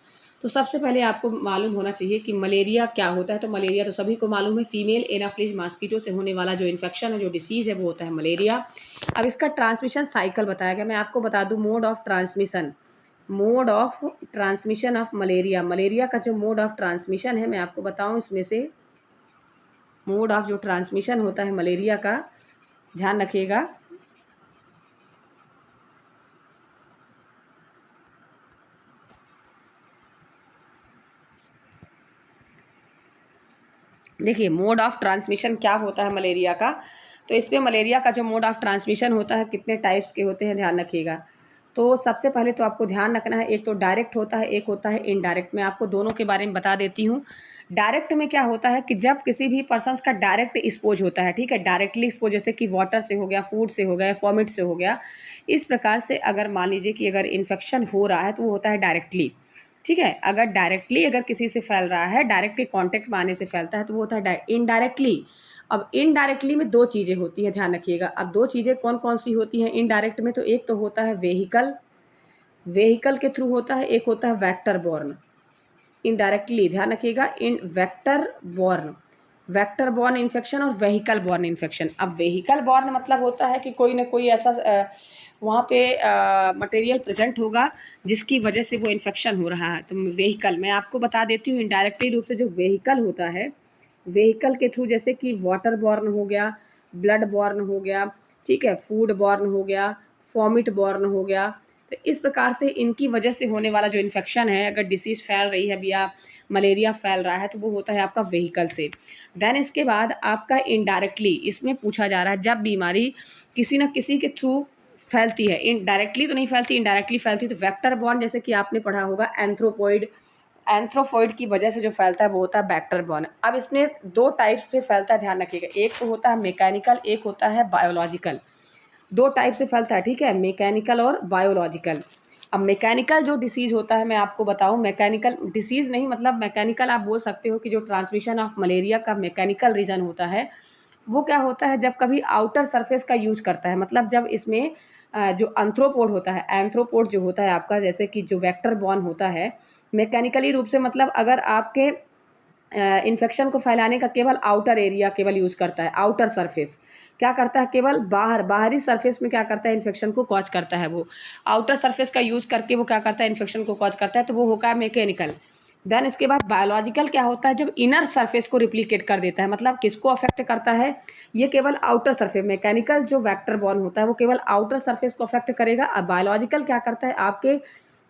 तो सबसे पहले आपको मालूम होना चाहिए कि मलेरिया क्या होता है। तो मलेरिया तो सभी को मालूम है, फीमेल एनाफ्लिज मॉस्किटो से होने वाला जो इन्फेक्शन है, जो डिसीज़ है, वो होता है मलेरिया। अब इसका ट्रांसमिशन साइकिल बताया गया। मैं आपको बता दूं mode of transmission, mode of transmission of malaria. Malaria का जो मोड ऑफ ट्रांसमिशन है, मैं आपको बताऊं इसमें से मोड ऑफ जो ट्रांसमिशन होता है मलेरिया का, ध्यान रखिएगा। देखिए मोड ऑफ ट्रांसमिशन क्या होता है मलेरिया का। तो इसमें मलेरिया का जो मोड ऑफ ट्रांसमिशन होता है, कितने टाइप्स के होते हैं, ध्यान रखिएगा। तो सबसे पहले तो आपको ध्यान रखना है, एक तो डायरेक्ट होता है, एक होता है इनडायरेक्ट। मैं आपको दोनों के बारे में बता देती हूँ। डायरेक्ट में क्या होता है कि जब किसी भी पर्सन का डायरेक्ट एक्सपोज होता है, ठीक है, डायरेक्टली एक्सपोज, जैसे कि वाटर से हो गया, फूड से हो गया, वॉमिट से हो गया, इस प्रकार से अगर मान लीजिए कि अगर इन्फेक्शन हो रहा है तो वो होता है डायरेक्टली, ठीक है। अगर डायरेक्टली अगर किसी से फैल रहा है, डायरेक्टली कांटेक्ट में आने से फैलता है, तो वो होता है इनडायरेक्टली। अब इनडायरेक्टली में 2 चीज़ें होती हैं, ध्यान रखिएगा। अब 2 चीज़ें कौन कौन सी होती हैं इनडायरेक्ट में? तो एक तो होता है वेहिकल, वेहिकल के थ्रू होता है, एक होता है वेक्टर बॉर्न। इनडायरेक्टली ध्यान रखिएगा, इन वेक्टर बॉर्न इन्फेक्शन और व्हीकल बॉर्न इन्फेक्शन। अब व्हीकल बॉर्न मतलब होता है कि कोई ना कोई ऐसा वहाँ पे मटेरियल प्रेजेंट होगा जिसकी वजह से वो इन्फेक्शन हो रहा है। तो व्हीकल मैं आपको बता देती हूँ, इनडायरेक्टली रूप से जो व्हीकल होता है, व्हीकल के थ्रू, जैसे कि वाटर बॉर्न हो गया, ब्लड बॉर्न हो गया, ठीक है, फूड बॉर्न हो गया, वॉमिट बॉर्न हो गया। तो इस प्रकार से इनकी वजह से होने वाला जो इन्फेक्शन है, अगर डिसीज़ फैल रही है या मलेरिया फैल रहा है, तो वो होता है आपका व्हीकल से। देन इसके बाद आपका इनडायरेक्टली, इसमें पूछा जा रहा है जब बीमारी किसी न किसी के थ्रू फैलती है, इनडायरेक्टली तो नहीं फैलती, इनडायरेक्टली फैलती, तो वेक्टर बॉर्न, जैसे कि आपने पढ़ा होगा एंथ्रोपॉइड, एंथ्रोपॉइड की वजह से जो फैलता है वो होता है वेक्टर बॉर्न। अब इसमें 2 टाइप्स से फैलता है, ध्यान रखिएगा। एक तो होता है मैकेनिकल, एक होता है बायोलॉजिकल। 2 टाइप से फैलता है, ठीक है, मैकेनिकल और बायोलॉजिकल। अब मैकेनिकल जो डिसीज़ होता है, मैं आपको बताऊँ, मैकेनिकल डिसीज़ नहीं, मतलब मैकेनिकल आप बोल सकते हो कि जो ट्रांसमिशन ऑफ मलेरिया का मैकेनिकल रीज़न होता है, वो क्या होता है, जब कभी आउटर सरफेस का यूज़ करता है, मतलब जब इसमें जो आर्थ्रोपोड होता है, एंथ्रोपोड जो होता है आपका, जैसे कि जो वेक्टर बॉर्न होता है, मैकेनिकली रूप से, मतलब अगर आपके इन्फेक्शन को फैलाने का केवल आउटर एरिया केवल यूज़ करता है, आउटर सरफेस क्या करता है, केवल बाहरी सरफेस में क्या करता है, इन्फेक्शन को कॉज करता है, वो आउटर सरफेस का यूज़ करके वो क्या करता है, इन्फेक्शन को कॉज करता है, तो वो होगा मैकेनिकल। देन इसके बाद बायोलॉजिकल क्या होता है, जब इनर सरफेस को रिप्लिकेट कर देता है, मतलब किसको अफेक्ट करता है, ये केवल आउटर सरफेस, मैकेनिकल जो वेक्टर बॉर्न होता है वो केवल आउटर सरफेस को अफेक्ट करेगा। अब बायोलॉजिकल क्या करता है, आपके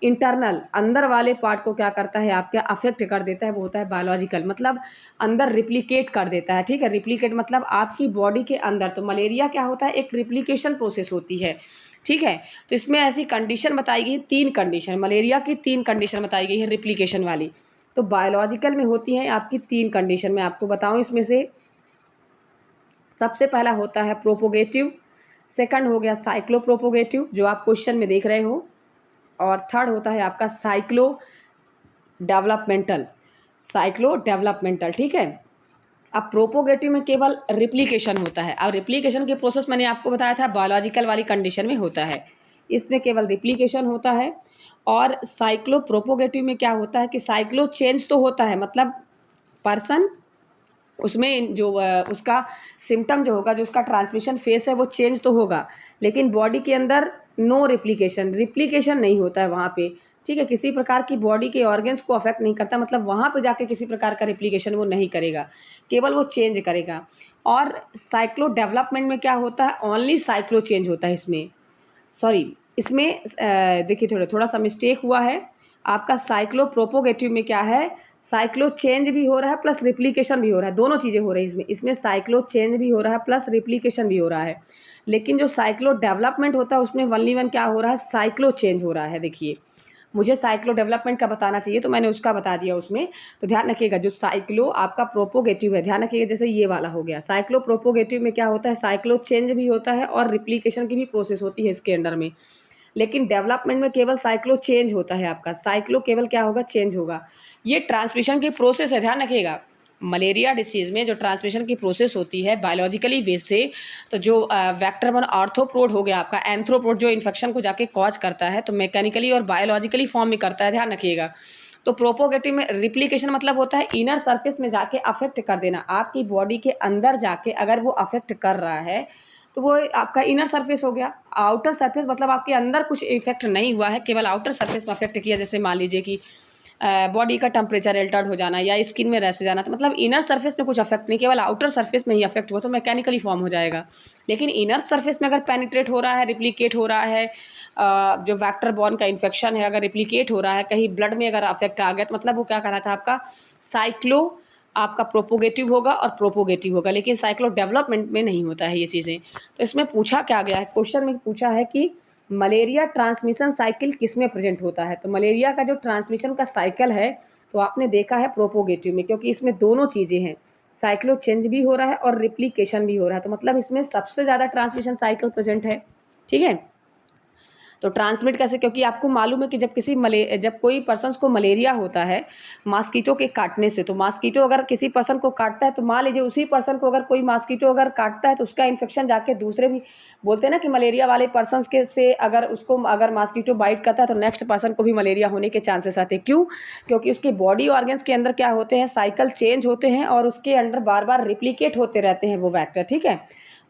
इंटरनल अंदर वाले पार्ट को क्या करता है, आपके अफेक्ट कर देता है, वो होता है बायोलॉजिकल, मतलब अंदर रिप्लिकेट कर देता है। ठीक है, रिप्लिकेट मतलब आपकी बॉडी के अंदर। तो मलेरिया क्या होता है, एक रिप्लिकेशन प्रोसेस होती है। ठीक है, तो इसमें ऐसी कंडीशन बताई गई है, 3 कंडीशन, मलेरिया की 3 कंडीशन बताई गई है रिप्लिकेशन वाली। तो बायोलॉजिकल में होती हैं आपकी 3 कंडीशन, मैं आपको बताऊं इसमें से। सबसे पहला होता है प्रोपोगेटिव, सेकंड हो गया साइक्लोप्रोपोगेटिव जो आप क्वेश्चन में देख रहे हो, और थर्ड होता है आपका साइक्लो डेवलपमेंटल, साइक्लो डेवलपमेंटल। ठीक है, अब प्रोपोगेटिव में केवल रिप्लिकेशन होता है। अब रिप्लिकेशन के प्रोसेस मैंने आपको बताया था बायोलॉजिकल वाली कंडीशन में होता है, इसमें केवल रिप्लिकेशन होता है। और साइक्लो प्रोपोगेटिव में क्या होता है कि साइक्लो चेंज तो होता है, मतलब पर्सन उसमें जो उसका सिम्टम जो होगा, जो उसका ट्रांसमिशन फेस है वो चेंज तो होगा, लेकिन बॉडी के अंदर नो रिप्लिकेशन, रिप्लिकेशन नहीं होता है वहाँ पे। ठीक है, किसी प्रकार की बॉडी के ऑर्गन्स को अफेक्ट नहीं करता, मतलब वहाँ पे जाके किसी प्रकार का रिप्लिकेशन वो नहीं करेगा, केवल वो चेंज करेगा। और साइक्लो डेवलपमेंट में क्या होता है, ओनली साइक्लो चेंज होता है इसमें, सॉरी इसमें देखिए थोड़ा थोड़ा सा मिस्टेक हुआ है। आपका साइक्लो प्रोपोगेटिव में क्या है, साइक्लो चेंज भी हो रहा है प्लस रिप्लिकेशन भी हो रहा है, दोनों चीज़ें हो रही है इसमें। इसमें साइक्लो चेंज भी हो रहा है प्लस रिप्लिकेशन भी हो रहा है। लेकिन जो साइक्लो डेवलपमेंट होता है उसमें वनली वन क्या हो रहा है, साइक्लो चेंज हो रहा है। देखिए, मुझे साइक्लो डेवलपमेंट का बताना चाहिए तो मैंने उसका बता दिया उसमें। तो ध्यान रखिएगा, जो साइक्लो आपका प्रोपोगेटिव है, ध्यान रखिएगा, जैसे ये वाला हो गया साइक्लो प्रोपोगेटिव में क्या होता है, साइक्लो चेंज भी होता है और रिप्लिकेशन की भी प्रोसेस होती है इसके अंडर में। लेकिन डेवलपमेंट में केवल साइक्लो चेंज होता है आपका, साइक्लो केवल क्या होगा, चेंज होगा। ये ट्रांसमिशन की प्रोसेस है, ध्यान रखिएगा। मलेरिया डिसीज़ में जो ट्रांसमिशन की प्रोसेस होती है बायोलॉजिकली वे से, तो जो वेक्टर वन आर्थ्रोपोड हो गया आपका, एंथ्रोपोड जो इन्फेक्शन को जाके कॉज करता है, तो मैकेनिकली और बायोलॉजिकली फॉर्म में करता है, ध्यान रखिएगा। तो प्रोपोगेटिव में रिप्लिकेशन मतलब होता है इनर सरफेस में जाके अफेक्ट कर देना, आपकी बॉडी के अंदर जाके अगर वो अफेक्ट कर रहा है तो वो आपका इनर सरफेस हो गया। आउटर सरफेस मतलब आपके अंदर कुछ इफेक्ट नहीं हुआ है, केवल आउटर सरफेस में अफेक्ट किया। जैसे मान लीजिए कि बॉडी का टेम्परेचर अल्टर्ड हो जाना या स्किन में रह जाना, तो मतलब इनर सरफेस में कुछ अफेक्ट नहीं, केवल आउटर सरफेस में ही अफेक्ट हुआ, तो मैकेनिकली फॉर्म हो जाएगा। लेकिन इनर सरफेस में अगर पेनिट्रेट हो रहा है, रिप्लिकेट हो रहा है, जो वेक्टर बॉर्न का इन्फेक्शन है अगर रिप्लिकेट हो रहा है, कहीं ब्लड में अगर अफेक्ट आ गया, तो मतलब वो क्या कहलाता है आपका साइक्लो, आपका प्रोपोगेटिव होगा और प्रोपोगेटिव होगा, लेकिन साइक्लो डेवलपमेंट में नहीं होता है ये चीज़ें। तो इसमें पूछा क्या गया है, क्वेश्चन में पूछा है कि मलेरिया ट्रांसमिशन साइकिल किसमें प्रेजेंट होता है। तो मलेरिया का जो ट्रांसमिशन का साइकिल है तो आपने देखा है प्रोपोगेटिव में, क्योंकि इसमें दोनों चीज़ें हैं, साइक्लो चेंज भी हो रहा है और रिप्लिकेशन भी हो रहा है, तो मतलब इसमें सबसे ज़्यादा ट्रांसमिशन साइकिल प्रेजेंट है। ठीक है, तो ट्रांसमिट कैसे, क्योंकि आपको मालूम है कि जब कोई पर्सन को मलेरिया होता है मॉस्किटो के काटने से, तो मॉस्किटो अगर किसी पर्सन को काटता है, तो मान लीजिए उसी पर्सन को अगर कोई मॉस्किटो अगर काटता है तो उसका इन्फेक्शन जाके दूसरे भी, बोलते हैं ना कि मलेरिया वाले पर्सन के से अगर उसको अगर मॉस्किटो बाइट करता है तो नेक्स्ट पर्सन को भी मलेरिया होने के चांसेस आते हैं। क्यों, क्योंकि उसके बॉडी ऑर्गन्स के अंदर क्या होते हैं, साइकिल चेंज होते हैं और उसके अंदर बार बार रिप्लिकेट होते रहते हैं वो वेक्टर। ठीक है,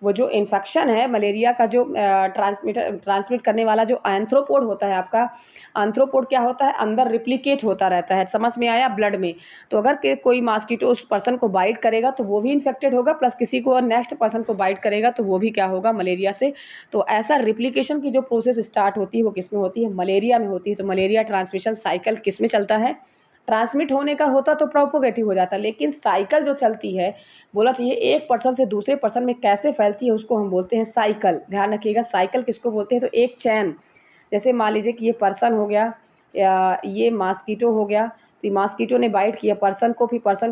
वो जो इन्फेक्शन है मलेरिया का, जो ट्रांसमिट करने वाला जो एंथ्रोपोड होता है आपका, एंथ्रोपोड क्या होता है, अंदर रिप्लिकेट होता रहता है, समझ में आया, ब्लड में। तो अगर कोई मॉस्किटो उस पर्सन को बाइट करेगा तो वो भी इन्फेक्टेड होगा, प्लस किसी को नेक्स्ट पर्सन को बाइट करेगा तो वो भी क्या होगा, मलेरिया से। तो ऐसा रिप्लिकेशन की जो प्रोसेस स्टार्ट होती है वो किस में होती है, मलेरिया में होती है। तो मलेरिया ट्रांसमिशन साइकिल किस में चलता है, ट्रांसमिट होने का होता तो प्रोपोगेटिव हो जाता, लेकिन साइकिल जो चलती है, बोला चाहिए एक पर्सन से दूसरे पर्सन में कैसे फैलती है उसको हम बोलते हैं साइकिल। ध्यान रखिएगा, साइकिल किसको बोलते हैं, तो एक चैन। जैसे मान लीजिए कि ये पर्सन हो गया या ये मॉस्किटो हो गया, तो मॉस्किटो ने बाइट किया पर्सन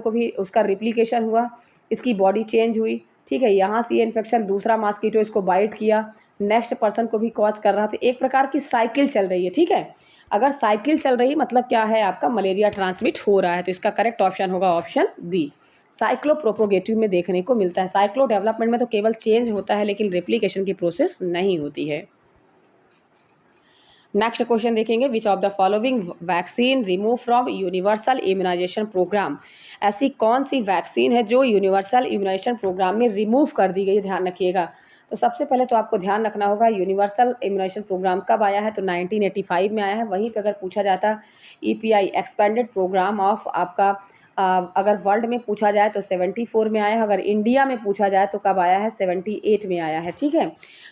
को भी उसका रिप्लिकेशन हुआ, इसकी बॉडी चेंज हुई। ठीक है। यहाँ से ये इन्फेक्शन दूसरा मॉस्किटो इसको बाइट किया, नेक्स्ट पर्सन को भी कॉज कर रहा था। एक प्रकार की साइकिल चल रही है, ठीक है। अगर साइकिल चल रही मतलब क्या है, आपका मलेरिया ट्रांसमिट हो रहा है। तो इसका करेक्ट ऑप्शन होगा ऑप्शन बी। साइक्लो प्रोपोगेटिव में देखने को मिलता है। साइक्लो डेवलपमेंट में तो केवल चेंज होता है लेकिन रेप्लिकेशन की प्रोसेस नहीं होती है। नेक्स्ट क्वेश्चन देखेंगे, which of the following vaccine remove from universal immunization program. ऐसी कौन सी वैक्सीन है जो यूनिवर्सल इम्यूनाइजेशन प्रोग्राम में रिमूव कर दी गई, ध्यान रखिएगा। तो सबसे पहले तो आपको ध्यान रखना होगा यूनिवर्सल इम्यूनाइजेशन प्रोग्राम कब आया है, तो 1985 में आया है। वहीं पर अगर पूछा जाता ईपीआई एक्सपेंडेड प्रोग्राम ऑफ आपका अगर वर्ल्ड में पूछा जाए तो 74 में आया है। अगर इंडिया में पूछा जाए तो कब आया है, 78 में आया है, ठीक है।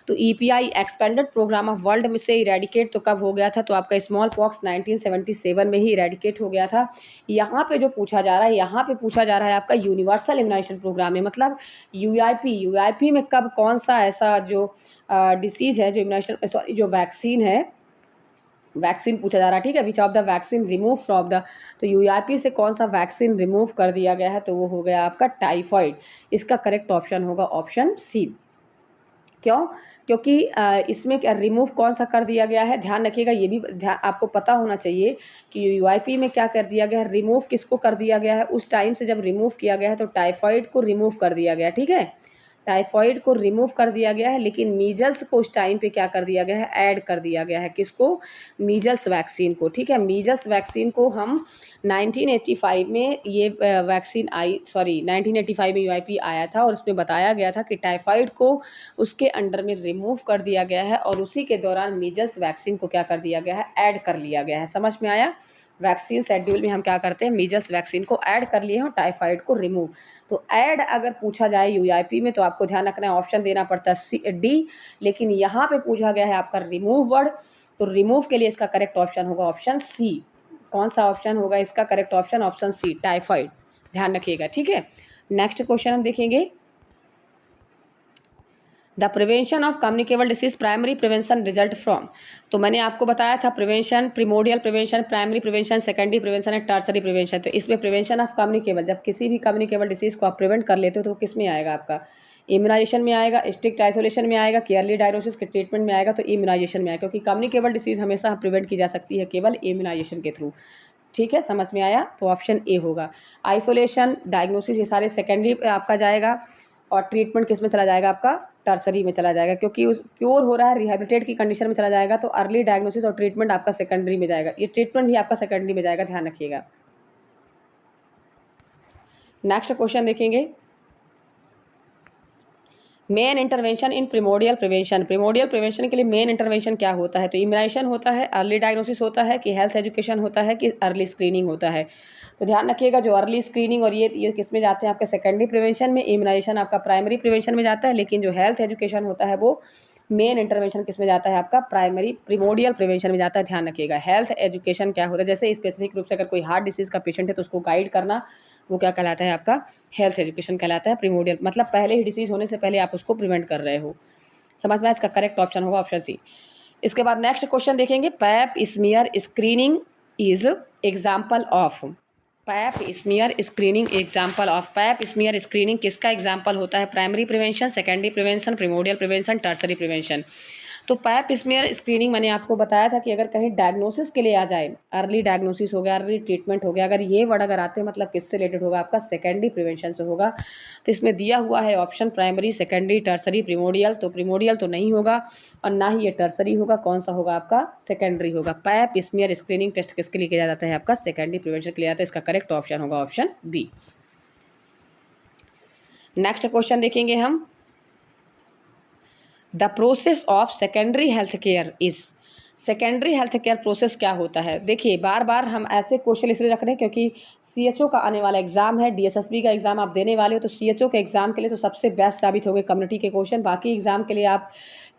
तो EPI expanded program of world में से इरेडिकेट तो कब हो गया था, तो आपका स्मॉल पॉक्स 1977 में ही इरेडिकेट हो गया था। यहाँ पे जो पूछा जा रहा है, यहाँ पे पूछा जा रहा है आपका यूनिवर्सल इम्यूनाइजेशन प्रोग्राम में, मतलब यूआईपी में कब कौन सा ऐसा जो डिसीज है, जो इम्यूनाइजेशन सॉरी जो वैक्सीन है, वैक्सीन पूछा जा रहा है, ठीक है। विच of the vaccine remove from the, तो यूआईपी से कौन सा वैक्सीन रिमूव कर दिया गया है, तो वो हो गया आपका टाइफाइड। इसका करेक्ट ऑप्शन होगा ऑप्शन सी। क्यों, क्योंकि इसमें क्या रिमूव कौन सा कर दिया गया है, ध्यान रखिएगा। ये भी आपको पता होना चाहिए कि यूआईपी में क्या कर दिया गया है, रिमूव किसको कर दिया गया है। उस टाइम से जब रिमूव किया गया है तो टाइफाइड को रिमूव कर दिया गया, ठीक है। टाइफाइड को रिमूव कर दिया गया है, लेकिन मीजल्स को उस टाइम पे क्या कर दिया गया है, ऐड कर दिया गया है। किसको, मीजल्स वैक्सीन को, ठीक है। मीजल्स वैक्सीन को हम 1985 में ये वैक्सीन आई, सॉरी 1985 में यूआईपी आया था और उसमें बताया गया था कि टाइफाइड को उसके अंडर में रिमूव कर दिया गया है और उसी के दौरान मीजल्स वैक्सीन को क्या कर दिया गया है, ऐड कर लिया गया है। समझ में आया। वैक्सीन शेड्यूल में हम क्या करते हैं, मीजल्स वैक्सीन को ऐड कर लिए हैं और टाइफाइड को रिमूव। तो ऐड अगर पूछा जाए यूआईपी में तो आपको ध्यान रखना है ऑप्शन देना पड़ता है सी डी, लेकिन यहाँ पे पूछा गया है आपका रिमूव वर्ड, तो रिमूव के लिए इसका करेक्ट ऑप्शन होगा ऑप्शन सी। कौन सा ऑप्शन होगा इसका correct option, option C typhoid, ध्यान रखिएगा, ठीक है। नेक्स्ट क्वेश्चन हम देखेंगे, the prevention of communicable disease primary prevention result from. तो मैंने आपको बताया था prevention, primordial prevention, primary prevention, secondary prevention है, टर्सरी प्रिवेंशन। तो इसमें प्रिवेंशन ऑफ कम्युनिकेबल, जब किसी भी कम्युनिकेबल डिसीज को आप प्रिवेंट कर लेते हो तो किस में आएगा, आपका इम्यूनाइजेशन में आएगा, स्ट्रिक्ट आइसोलेशन में आएगा, केयरली डायग्नोसिस के ट्रीटमेंट में आएगा, तो इम्यूनाइजेशन में आएगा। क्योंकि कम्युनिकेबल डिसीज हमेशा प्रिवेंट की जा सकती है केवल इम्यूनाइजेशन के थ्रू, ठीक है। समझ में आया, तो ऑप्शन ए होगा। आइसोलेशन, डायग्नोसिस, ये सारे सेकेंडरी पे आपका जाएगा और ट्रीटमेंट किस में चला जाएगा, आपका टर्सरी में चला जाएगा। क्योंकि उस क्योर हो रहा है, रिहेबिलिटेट की कंडीशन में चला जाएगा, तो अर्ली डायग्नोसिस और ट्रीटमेंट आपका सेकेंडरी में जाएगा। ये ट्रीटमेंट भी आपका सेकेंडरी में जाएगा, ध्यान रखिएगा। नेक्स्ट क्वेश्चन देखेंगे, मेन इंटरवेंशन इन प्रिमोडियल प्रिवेंशन। प्रिमोडियल प्रिवेंशन के लिए मेन इंटरवेंशन क्या होता है, तो इम्यूनाइजेशन होता है, अर्ली डायग्नोसिस होता है, कि हेल्थ एजुकेशन होता है, कि अर्ली स्क्रीनिंग होता है। तो ध्यान रखिएगा, जो अर्ली स्क्रीनिंग और ये किस में जाते हैं, आपके सेकेंडरी प्रिवेंशन में, इम्यूनाइजेशन आपका प्राइमरी प्रिवेंशन में जाता है, लेकिन जो हेल्थ एजुकेशन होता है वो मेन इंटरवेंशन किस में जाता है, आपका प्राइमरी प्रिमोडियल प्रिवेंशन में जाता है। ध्यान रखिएगा, हेल्थ एजुकेशन क्या होता है, जैसे स्पेसिफिक रूप से अगर कोई हार्ट डिसीज का पेशेंट है तो उसको गाइड करना, वो क्या कहलाता है, आपका हेल्थ एजुकेशन कहलाता है। प्रिमोडियल मतलब पहले ही डिसीज होने से पहले आप उसको प्रिवेंट कर रहे हो। समझ में, इसका करेक्ट ऑप्शन होगा ऑप्शन सी। इसके बाद नेक्स्ट क्वेश्चन देखेंगे, pap smear screening is example of. Pap smear screening example of, pap smear screening किसका एग्जाम्पल होता है, primary prevention, secondary prevention, primordial prevention, tertiary prevention. तो पैप स्मीयर स्क्रीनिंग मैंने आपको बताया था कि अगर कहीं डायग्नोसिस के लिए आ जाए, अर्ली डायग्नोसिस हो गया, अर्ली ट्रीटमेंट हो गया, अगर ये वर्ड अगर आते हैं मतलब किससे रिलेटेड होगा, आपका सेकेंडरी प्रिवेंशन से होगा। तो इसमें दिया हुआ है option primary, secondary, tertiary, primordial. तो प्रिमोडियल तो नहीं होगा और ना ही ये टर्सरी होगा, कौन सा होगा, आपका सेकेंडरी होगा। पैप स्मीयर स्क्रीनिंग टेस्ट किसके लिए किया जाता है, आपका सेकेंडरी प्रिवेंशन के लिए जाता है। इसका करेक्ट ऑप्शन होगा ऑप्शन बी। नेक्स्ट क्वेश्चन देखेंगे हम, the process of secondary health care is. Secondary health care process क्या होता है। देखिए, बार बार हम ऐसे क्वेश्चन इसलिए रख रहे हैं क्योंकि सीएचओ का आने वाला एग्जाम है, डीएसएसबी का एग्जाम आप देने वाले हो, तो सीएचओ के एग्जाम के लिए तो सबसे बेस्ट साबित होंगे कम्युनिटी के क्वेश्चन। बाकी एग्जाम के लिए आप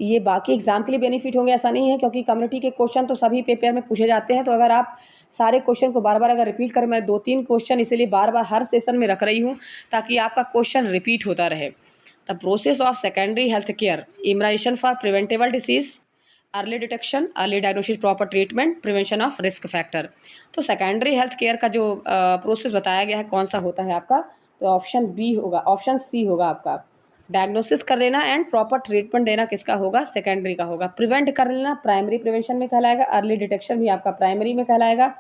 ये बाकी एग्जाम के लिए बेनिफिट होंगे ऐसा नहीं है, क्योंकि कम्युनिटी के क्वेश्चन तो सभी पेपर में पूछे जाते हैं। तो अगर आप सारे क्वेश्चन को बार बार अगर रिपीट करें, मैं 2-3 क्वेश्चन इसीलिए बार बार हर सेशन में रख रही हूँ ताकि आपका क्वेश्चन रिपीट होता रहे। The process of secondary health care, immunization for preventable disease, early detection, early diagnosis, proper treatment, prevention of risk factor। तो सेकेंडरी हेल्थ केयर का जो प्रोसेस बताया गया है कौन सा होता है आपका, तो ऑप्शन बी होगा, ऑप्शन सी होगा आपका। डायग्नोसिस कर लेना एंड प्रॉपर ट्रीटमेंट देना किसका होगा, सेकेंडरी का होगा। प्रिवेंट कर लेना प्राइमरी प्रिवेंशन में कहलाएगा। अर्ली डिटेक्शन भी आपका प्राइमरी में कहलाएगा।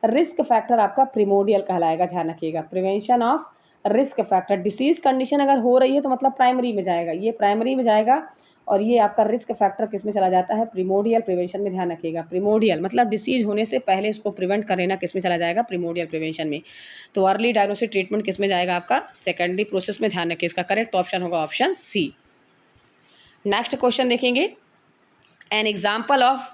रिस्क फैक्टर आपका प्रिमोडियल कहलाएगा, ध्यान रखिएगा। Prevention of risk factor, disease condition अगर हो रही है तो मतलब प्राइमरी में जाएगा, ये प्राइमरी में जाएगा। और ये आपका रिस्क फैक्टर किस में चला जाता है, प्रिमोडियल प्रिवेंशन में, ध्यान रखिएगा। प्रिमोडियल मतलब डिसीज होने से पहले उसको प्रिवेंट कर लेना किस में चला जाएगा, प्रिमोडियल प्रिवेंशन में। तो अर्ली डायग्नोस्टिक ट्रीटमेंट किस में जाएगा आपका, सेकेंडरी प्रोसेस में, ध्यान रखिए। इसका करेक्ट ऑप्शन होगा ऑप्शन सी। नेक्स्ट क्वेश्चन देखेंगे, an example of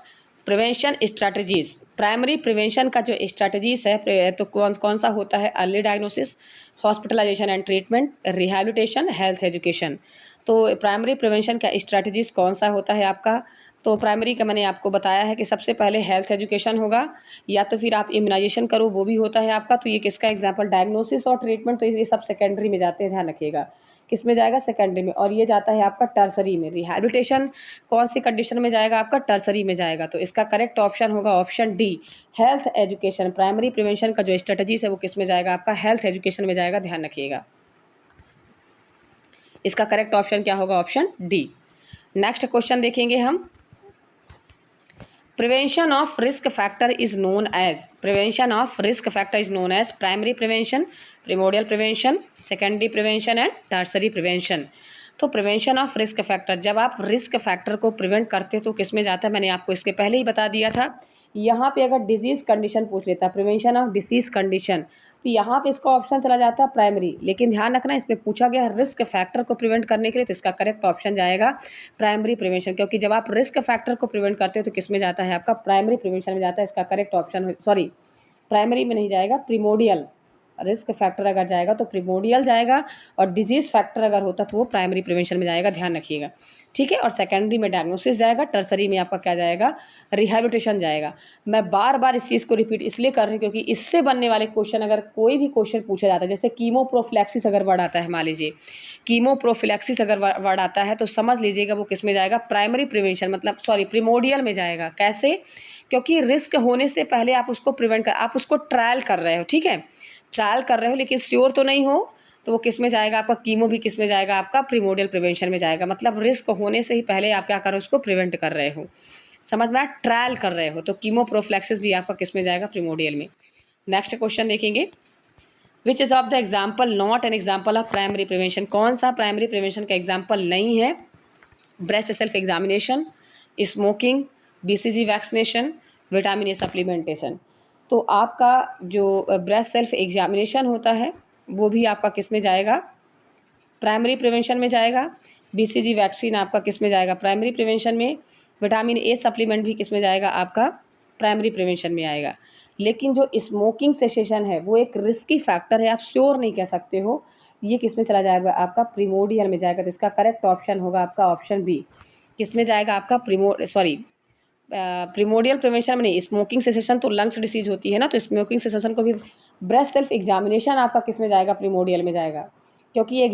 prevention strategies. Primary prevention का जो स्ट्रैटेजीज है तो कौन कौन सा होता है, early diagnosis, hospitalization and treatment, rehabilitation, health education. तो प्राइमरी प्रिवेंशन का स्ट्रैटेजीज कौन सा होता है आपका, तो प्राइमरी का मैंने आपको बताया है कि सबसे पहले हेल्थ एजुकेशन होगा, या तो फिर आप इम्यूनाइजेशन करो, वो भी होता है आपका। तो ये किसका एग्जाम्पल, डायग्नोसिस और ट्रीटमेंट, तो ये सब सेकेंडरी में जाते हैं, ध्यान रखिएगा। किस में जाएगा, सेकेंडरी में। और ये जाता है आपका टर्सरी में। रिहैबिलिटेशन कौन सी कंडीशन में जाएगा आपका, टर्सरी में जाएगा। तो इसका करेक्ट ऑप्शन होगा option D, health education. Primary prevention का जो स्ट्रेटजीज है वो किस में जाएगा आपका, हेल्थ एजुकेशन में जाएगा, ध्यान रखिएगा। इसका करेक्ट ऑप्शन क्या होगा, ऑप्शन डी। नेक्स्ट क्वेश्चन देखेंगे हम, prevention of risk factor is known as, prevention of risk factor is known as primary prevention, primordial prevention, secondary prevention and tertiary prevention. तो प्रिवेंशन ऑफ रिस्क फैक्टर, जब आप risk factor को prevent करते हो तो किस में जाता है, मैंने आपको इसके पहले ही बता दिया था। यहाँ पे अगर डिजीज़ कंडीशन पूछ लेता, प्रिवेंशन ऑफ डिसीज़ कंडीशन, तो यहाँ पे इसका ऑप्शन चला जाता है प्राइमरी। लेकिन ध्यान रखना, इसमें पूछा गया है रिस्क फैक्टर को प्रिवेंट करने के लिए, तो इसका करेक्ट ऑप्शन जाएगा प्राइमरी प्रिवेंशन। क्योंकि जब आप रिस्क फैक्टर को प्रिवेंट करते हो तो किस में जाता है आपका, प्राइमरी प्रिवेंशन में जाता है। इसका करेक्ट ऑप्शन, सॉरी प्राइमरी में नहीं जाएगा, प्रिमोडियल। रिस्क फैक्टर अगर जाएगा तो प्रिमोडियल जाएगा, और डिजीज़ फैक्टर अगर होता तो वो प्राइमरी प्रिवेंशन में जाएगा, ध्यान रखिएगा। ठीक है, और सेकेंडरी में डायग्नोसिस जाएगा, टर्सरी में आपका क्या जाएगा, रिहैबिलिटेशन जाएगा। मैं बार बार इस चीज़ को रिपीट इसलिए कर रही हूँ क्योंकि इससे बनने वाले क्वेश्चन, अगर कोई भी क्वेश्चन पूछा जाता है, जैसे कीमोप्रोफिलैक्सिस अगर वर्ड आता है, मान लीजिए कीमोप्रोफिलैक्सिस अगर वर्ड आता है, तो समझ लीजिएगा वो किस में जाएगा, प्राइमरी प्रिवेंशन, मतलब सॉरी प्रिमोडियल में जाएगा। कैसे, क्योंकि रिस्क होने से पहले आप उसको प्रिवेंट कर, आप उसको ट्रायल कर रहे हो, ठीक है, ट्रायल कर रहे हो लेकिन श्योर तो नहीं हो, तो वो किस में जाएगा आपका, कीमो भी किस में जाएगा आपका, प्रिमोडियल प्रिवेंशन में जाएगा। मतलब रिस्क होने से ही पहले आप क्या कर रहे हो, उसको प्रिवेंट कर रहे हो, समझ में आया, ट्रायल कर रहे हो। तो कीमो प्रोफिलैक्सिस भी आपका किस में जाएगा, प्रिमोडियल में। नेक्स्ट क्वेश्चन देखेंगे, which is of the example not an example of primary prevention, कौन सा प्राइमरी प्रिवेंशन का एग्जाम्पल नहीं है, breast self examination, smoking, BCG vaccination, vitamin A supplementation. तो आपका जो ब्रेस्ट सेल्फ एग्जामिनेशन होता है वो भी आपका किस में जाएगा, प्राइमरी प्रिवेंशन में जाएगा। बीसीजी वैक्सीन आपका किस में जाएगा, प्राइमरी प्रिवेंशन में। विटामिन ए सप्लीमेंट भी किस में जाएगा आपका, प्राइमरी प्रिवेंशन में आएगा। लेकिन जो स्मोकिंग सेसेशन है वो एक रिस्की फैक्टर है, आप श्योर नहीं कह सकते हो, ये किस में चला जाएगा आपका, प्रिमोडियल में जाएगा। तो इसका करेक्ट ऑप्शन होगा आपका ऑप्शन बी, किस में जाएगा आपका, प्रिमोडियल प्रिवेंशन में नहीं। स्मोकिंग सेसेशन तो लंग्स डिसीज होती है ना, तो स्मोकिंग सेसेशन को भी, ब्रेस्ट सेल्फ एग्जामिनेशन आपका किस में जाएगा, प्रिमोडियल में जाएगा। क्योंकि ये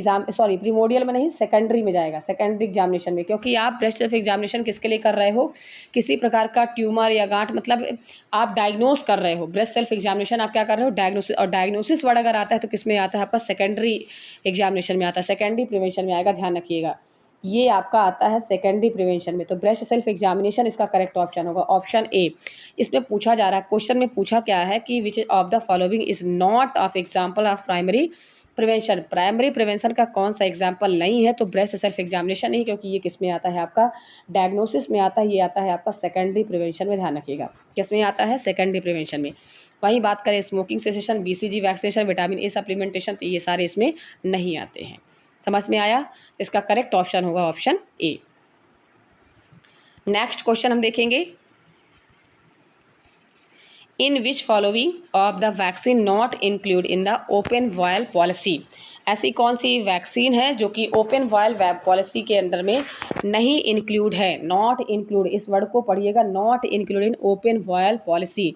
प्रिमोडियल में नहीं, सेकेंडरी में जाएगा, सेकेंडरी एग्जामिनेशन में। क्योंकि आप ब्रेस्ट सेल्फ एग्जामिनेशन किसके लिए कर रहे हो, किसी प्रकार का ट्यूमर या गांठ, मतलब आप डायग्नोस कर रहे हो। ब्रेस्ट सेल्फ एग्जामिनेशन आप क्या कर रहे हो, डायग्नोसिस। और डायग्नोसिस वर्ड अगर आता है तो किस में आता है आपका, सेकेंडरी एग्जामिनेशन में आता है, सेकेंडरी प्रिवेंशन में आएगा, ध्यान रखिएगा। ये आपका आता है सेकेंडरी प्रिवेंशन में। तो ब्रेस्ट सेल्फ एग्जामिनेशन इसका करेक्ट ऑप्शन होगा ऑप्शन ए। इसमें पूछा जा रहा है, क्वेश्चन में पूछा क्या है कि विच of the following is not of example of primary prevention, primary prevention का कौन सा एग्जाम्पल नहीं है, तो ब्रेस्ट सेल्फ एग्जामिनेशन नहीं, क्योंकि ये किस में आता है आपका, डायग्नोसिस में आता है, ये आता है आपका सेकेंडरी प्रिवेंशन में, ध्यान रखिएगा। किस में आता है, सेकेंडरी प्रिवेंशन में। वहीं बात करें smoking cessation, BCG vaccination, vitamin A supplementation, तो ये सारे इसमें नहीं आते हैं। समझ में आया, इसका करेक्ट ऑप्शन होगा ऑप्शन ए। नेक्स्ट क्वेश्चन हम देखेंगे, in which following of the vaccine not include in the open vial policy, ऐसी कौन सी वैक्सीन है जो कि ओपन वायल पॉलिसी के अंदर में नहीं इंक्लूड है, नॉट इंक्लूड, इस वर्ड को पढ़िएगा, not include in open vial policy.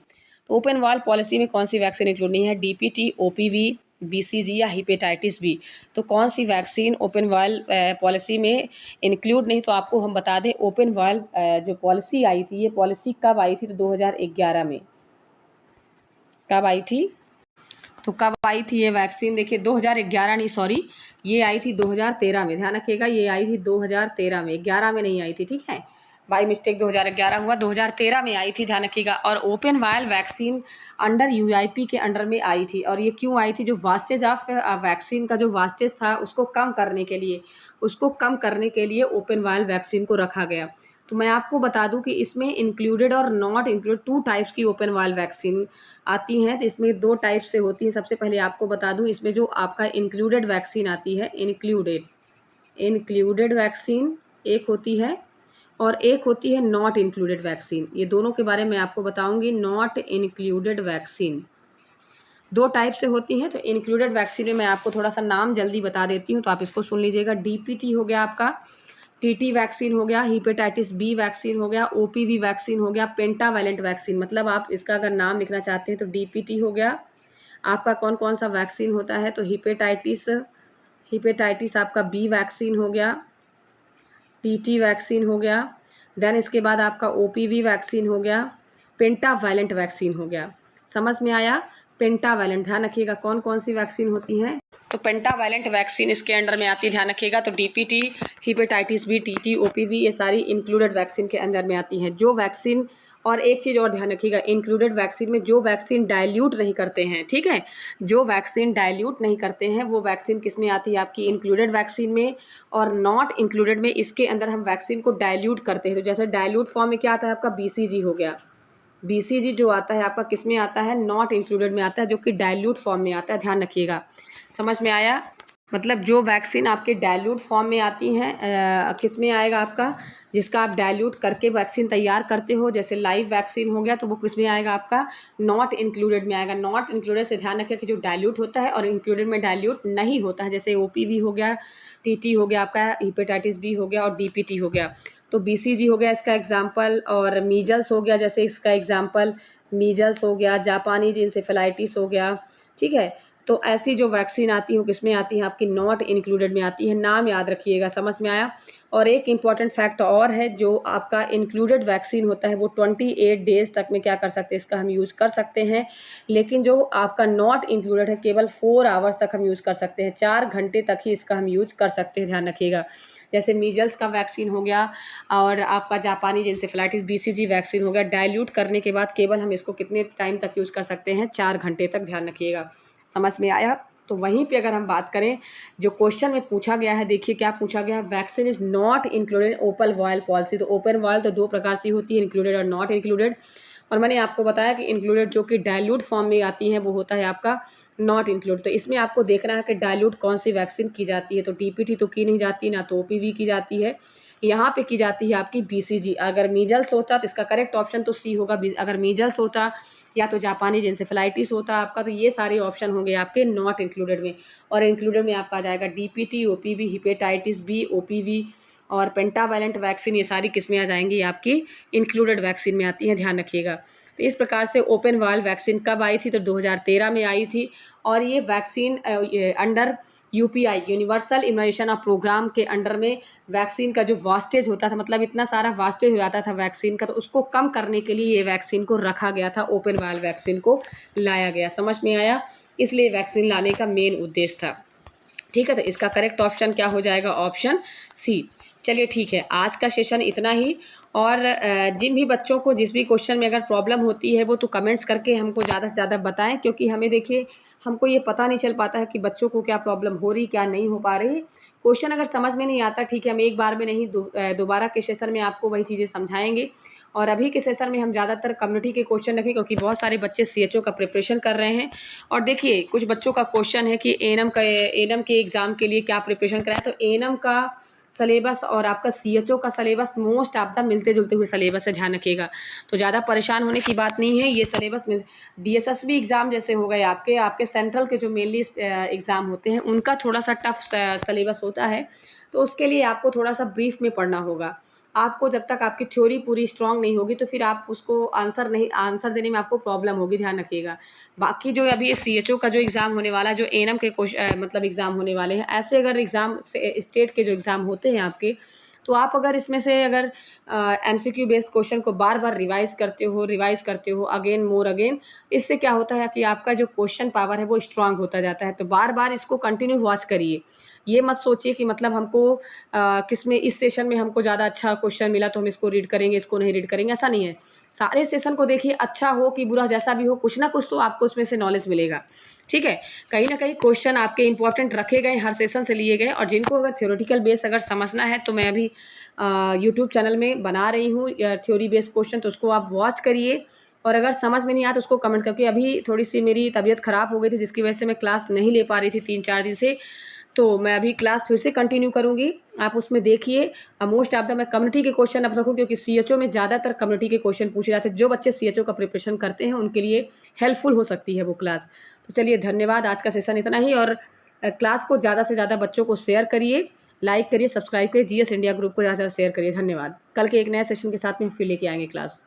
तो ओपन वायल पॉलिसी में कौन सी वैक्सीन इंक्लूड नहीं है, डीपीटी, ओपीवी, बीसीजी या हेपेटाइटिस बी। तो कौन सी वैक्सीन ओपन वायल पॉलिसी में इंक्लूड नहीं, तो आपको हम बता दें, ओपन वायल जो पॉलिसी आई थी, ये पॉलिसी कब आई थी, तो 2011 में। कब आई थी, तो कब आई थी ये वैक्सीन? देखिए 2011 नहीं, सॉरी, ये आई थी 2013 में। ध्यान रखिएगा, ये आई थी 2013 में, 11 में नहीं आई थी, ठीक है। बाई मिस्टेक 2011 हुआ, 2013 में आई थी, ध्यान रखिएगा। और open vial vaccine under UIP के अंडर में आई थी। और ये क्यों आई थी? जो वास्टेज ऑफ वैक्सीन का जो वास्टेज था उसको कम करने के लिए, ओपन वायल वैक्सीन को रखा गया। तो मैं आपको बता दूं कि इसमें इंक्लूडेड और नॉट इंक्लूडेड 2 टाइप्स की ओपन वायल वैक्सीन आती हैं। तो इसमें 2 टाइप से होती है। सबसे पहले आपको बता दूं, इसमें जो आपका इंक्लूडेड वैक्सीन आती है, इंक्लूडेड वैक्सीन एक होती है, और एक होती है नॉट इंक्लूडेड वैक्सीन। ये दोनों के बारे में आपको बताऊंगी। नॉट इंक्लूडेड वैक्सीन 2 टाइप से होती हैं। तो इंक्लूडेड वैक्सीन में मैं आपको थोड़ा सा नाम जल्दी बता देती हूँ, तो आप इसको सुन लीजिएगा। डीपीटी हो गया आपका, टीटी वैक्सीन हो गया, हेपेटाइटिस बी वैक्सीन हो गया, ओपीवी वैक्सीन हो गया, पेंटावैलेंट वैक्सीन। मतलब आप इसका अगर नाम लिखना चाहते हैं तो डीपीटी हो गया। आपका कौन कौन सा वैक्सीन होता है? तो हेपेटाइटिस आपका बी वैक्सीन हो गया, टीटी वैक्सीन हो गया, देन इसके बाद आपका ओपीवी वैक्सीन हो गया, पेंटावैलेंट वैक्सीन हो गया। समझ में आया? पेंटावैलेंट, ध्यान रखिएगा कौन कौन सी वैक्सीन होती हैं। तो पेंटावैलेंट वैक्सीन इसके अंडर में आती है, ध्यान रखिएगा। तो DPT, hepatitis B, TT, OPV, ये सारी इंक्लूडेड वैक्सीन के अंदर में आती हैं। जो वैक्सीन, और एक चीज़ और ध्यान रखिएगा, इंक्लूडेड वैक्सीन में जो वैक्सीन डाइल्यूट नहीं करते हैं, ठीक है, जो वैक्सीन डाइल्यूट नहीं करते हैं वो वैक्सीन किस में आती है? आपकी इंक्लूडेड वैक्सीन में। और नॉट इंक्लूडेड में, इसके अंदर हम वैक्सीन को डाइल्यूट करते हैं। तो जैसे डाइल्यूट फॉर्म में क्या आता है आपका? बीसीजी हो गया। बीसीजी जो आता है आपका किस में आता है? नॉट इंक्लूडेड में आता है, जो कि डाइल्यूट फॉर्म में आता है, ध्यान रखिएगा। समझ में आया? मतलब जो वैक्सीन आपके डाइल्यूट फॉर्म में आती हैं, किस में आएगा आपका? जिसका आप डाइल्यूट करके वैक्सीन तैयार करते हो, जैसे लाइव वैक्सीन हो गया, तो वो किस में आएगा आपका? नॉट इंक्लूडेड में आएगा। नॉट इंक्लूडेड से ध्यान रखिए कि जो डाइल्यूट होता है और इंक्लूडेड में डाइल्यूट नहीं होता है, जैसे ओपीवी हो गया, टीटी हो गया आपका, हेपेटाइटिस बी हो गया और डीपीटी हो गया। तो बीसीजी हो गया इसका एग्जाम्पल, और मीजल्स हो गया जैसे इसका एग्जाम्पल, मीजल्स हो गया, जापानीज इंसेफेलाइटिस हो गया, ठीक है। तो ऐसी जो वैक्सीन आती है किस में आती है? आपकी नॉट इंक्लूडेड में आती है। नाम याद रखिएगा, समझ में आया? और एक इम्पॉर्टेंट फैक्ट और है, जो आपका इंक्लूडेड वैक्सीन होता है वो 28 डेज तक में क्या कर सकते हैं? इसका हम यूज़ कर सकते हैं। लेकिन जो आपका नॉट इंक्लूडेड है, केवल 4 आवर्स तक हम यूज़ कर सकते हैं, 4 घंटे तक ही इसका हम यूज़ कर सकते हैं, ध्यान रखिएगा। जैसे मीजल्स का वैक्सीन हो गया और आपका जापानी इंसेफेलाइटिस बीसीजी वैक्सीन हो गया, डाइल्यूट करने के बाद केवल हम इसको कितने टाइम तक यूज़ कर सकते हैं? 4 घंटे तक, ध्यान रखिएगा। समझ में आया? तो वहीं पे अगर हम बात करें, जो क्वेश्चन में पूछा गया है, देखिए क्या पूछा गया है? Vaccine is not included open vial policy. तो ओपन वायल तो 2 प्रकार से होती है, इंक्लूडेड और नॉट इंक्लूडेड। और मैंने आपको बताया कि इंक्लूडेड जो कि डाइल्यूट फॉर्म में आती है वो होता है आपका नॉट इंक्लूड। तो इसमें आपको देखना है कि डाइल्यूट कौन सी वैक्सीन की जाती है। तो डीपीटी तो की नहीं जाती, ना तो ओपीवी की जाती है, यहाँ पे की जाती है आपकी बीसीजी। अगर मीजल्स होता तो इसका करेक्ट ऑप्शन तो सी होगा। अगर मीजल्स होता या तो जापानी इंसेफेलाइटिस होता आपका, तो ये सारे ऑप्शन होंगे आपके नॉट इंक्लूडेड में। और इंक्लूडेड में आपका आ जाएगा DPT, OPV, hepatitis B, OPV और पेंटावैलेंट वैक्सीन, ये सारी किस में आ जाएंगी? आपकी इंक्लूडेड वैक्सीन में आती हैं, ध्यान रखिएगा। तो इस प्रकार से ओपन वायल वैक्सीन कब आई थी? तो 2013 में आई थी। और ये vaccine under UPI, universal immunization of program के अंडर में वैक्सीन का जो वास्टेज होता था, मतलब इतना सारा वास्टेज हो जाता था वैक्सीन का, तो उसको कम करने के लिए ये वैक्सीन को रखा गया था, ओपन वायल वैक्सीन को लाया गया। समझ में आया? इसलिए वैक्सीन लाने का मेन उद्देश्य था, ठीक है। तो इसका करेक्ट ऑप्शन क्या हो जाएगा? Option C. चलिए ठीक है, आज का सेशन इतना ही। और जिन भी बच्चों को जिस भी क्वेश्चन में अगर प्रॉब्लम होती है वो तो कमेंट्स करके हमको ज़्यादा से ज़्यादा बताएं, क्योंकि हमें देखिए हमको ये पता नहीं चल पाता है कि बच्चों को क्या प्रॉब्लम हो रही, क्या नहीं हो पा रही। क्वेश्चन अगर समझ में नहीं आता, ठीक है, हम एक बार में नहीं, दोबारा के सेशन में आपको वही चीज़ें समझाएंगे। और अभी के सेशन में हम ज़्यादातर कम्युनिटी के क्वेश्चन रखें, क्योंकि बहुत सारे बच्चे सीएचओ का प्रिपरेशन कर रहे हैं। और देखिए कुछ बच्चों का क्वेश्चन है कि एएनएम के एग्ज़ाम के लिए क्या प्रिपरेशन कराएं। तो एएनएम का सिलेबस और आपका सीएचओ का सिलेबस मोस्ट ऑफ द मिलते जुलते हुए सिलेबस है, ध्यान रखिएगा। तो ज़्यादा परेशान होने की बात नहीं है, ये सिलेबस मिल डीएसएसबी एग्ज़ाम जैसे हो गए आपके सेंट्रल के जो मेनली एग्ज़ाम होते हैं उनका थोड़ा सा टफ सिलेबस होता है। तो उसके लिए आपको थोड़ा सा ब्रीफ में पढ़ना होगा। आपको जब तक आपकी थ्योरी पूरी स्ट्रांग नहीं होगी तो फिर आप उसको आंसर देने में आपको प्रॉब्लम होगी, ध्यान रखिएगा। बाकी जो अभी सीएचओ का जो एग्ज़ाम होने वाला है, जो एएनएम के मतलब एग्ज़ाम होने वाले हैं, ऐसे अगर एग्ज़ाम स्टेट के जो एग्ज़ाम होते हैं आपके, तो आप अगर इसमें से अगर MCQ बेस्ड क्वेश्चन को बार बार रिवाइज करते हो अगेन मोर अगेन, इससे क्या होता है कि आपका जो क्वेश्चन पावर है वो स्ट्रांग होता जाता है। तो बार बार इसको कंटिन्यू वॉच करिए। ये मत सोचिए कि मतलब हमको किसमें इस सेशन में हमको ज़्यादा अच्छा क्वेश्चन मिला तो हम इसको रीड करेंगे, इसको नहीं रीड करेंगे, ऐसा नहीं है। सारे सेशन को देखिए, अच्छा हो कि बुरा, जैसा भी हो, कुछ ना कुछ तो आपको उसमें से नॉलेज मिलेगा। ठीक है, कहीं ना कहीं क्वेश्चन आपके इंपॉर्टेंट रखे गए, हर सेशन से लिए गए। और जिनको अगर थ्योरेटिकल बेस अगर समझना है तो मैं अभी यूट्यूब चैनल में बना रही हूँ थ्योरी बेस्ड क्वेश्चन, तो उसको आप वॉच करिए। और अगर समझ में नहीं आया तो उसको कमेंट करके, अभी थोड़ी सी मेरी तबीयत ख़राब हो गई थी जिसकी वजह से मैं क्लास नहीं ले पा रही थी 3-4 दिन से, तो मैं अभी क्लास फिर से कंटिन्यू करूँगी। आप उसमें देखिए। मोस्ट ऑफ द मैं कम्युनिटी के क्वेश्चन अब रखूँ, क्योंकि CHO में ज़्यादातर कम्युनिटी के क्वेश्चन पूछे जाते हैं। जो बच्चे CHO का प्रिपरेशन करते हैं उनके लिए हेल्पफुल हो सकती है वो क्लास। तो चलिए, धन्यवाद, आज का सेशन इतना ही। और क्लास को ज़्यादा से ज़्यादा बच्चों को शेयर करिए, लाइक करिए, सब्सक्राइब करिए, GS इंडिया ग्रुप को ज़्यादा से ज़्यादा शेयर करिए। धन्यवाद। कल के एक नए सेशन के साथ में फिर लेके आएंगे क्लास।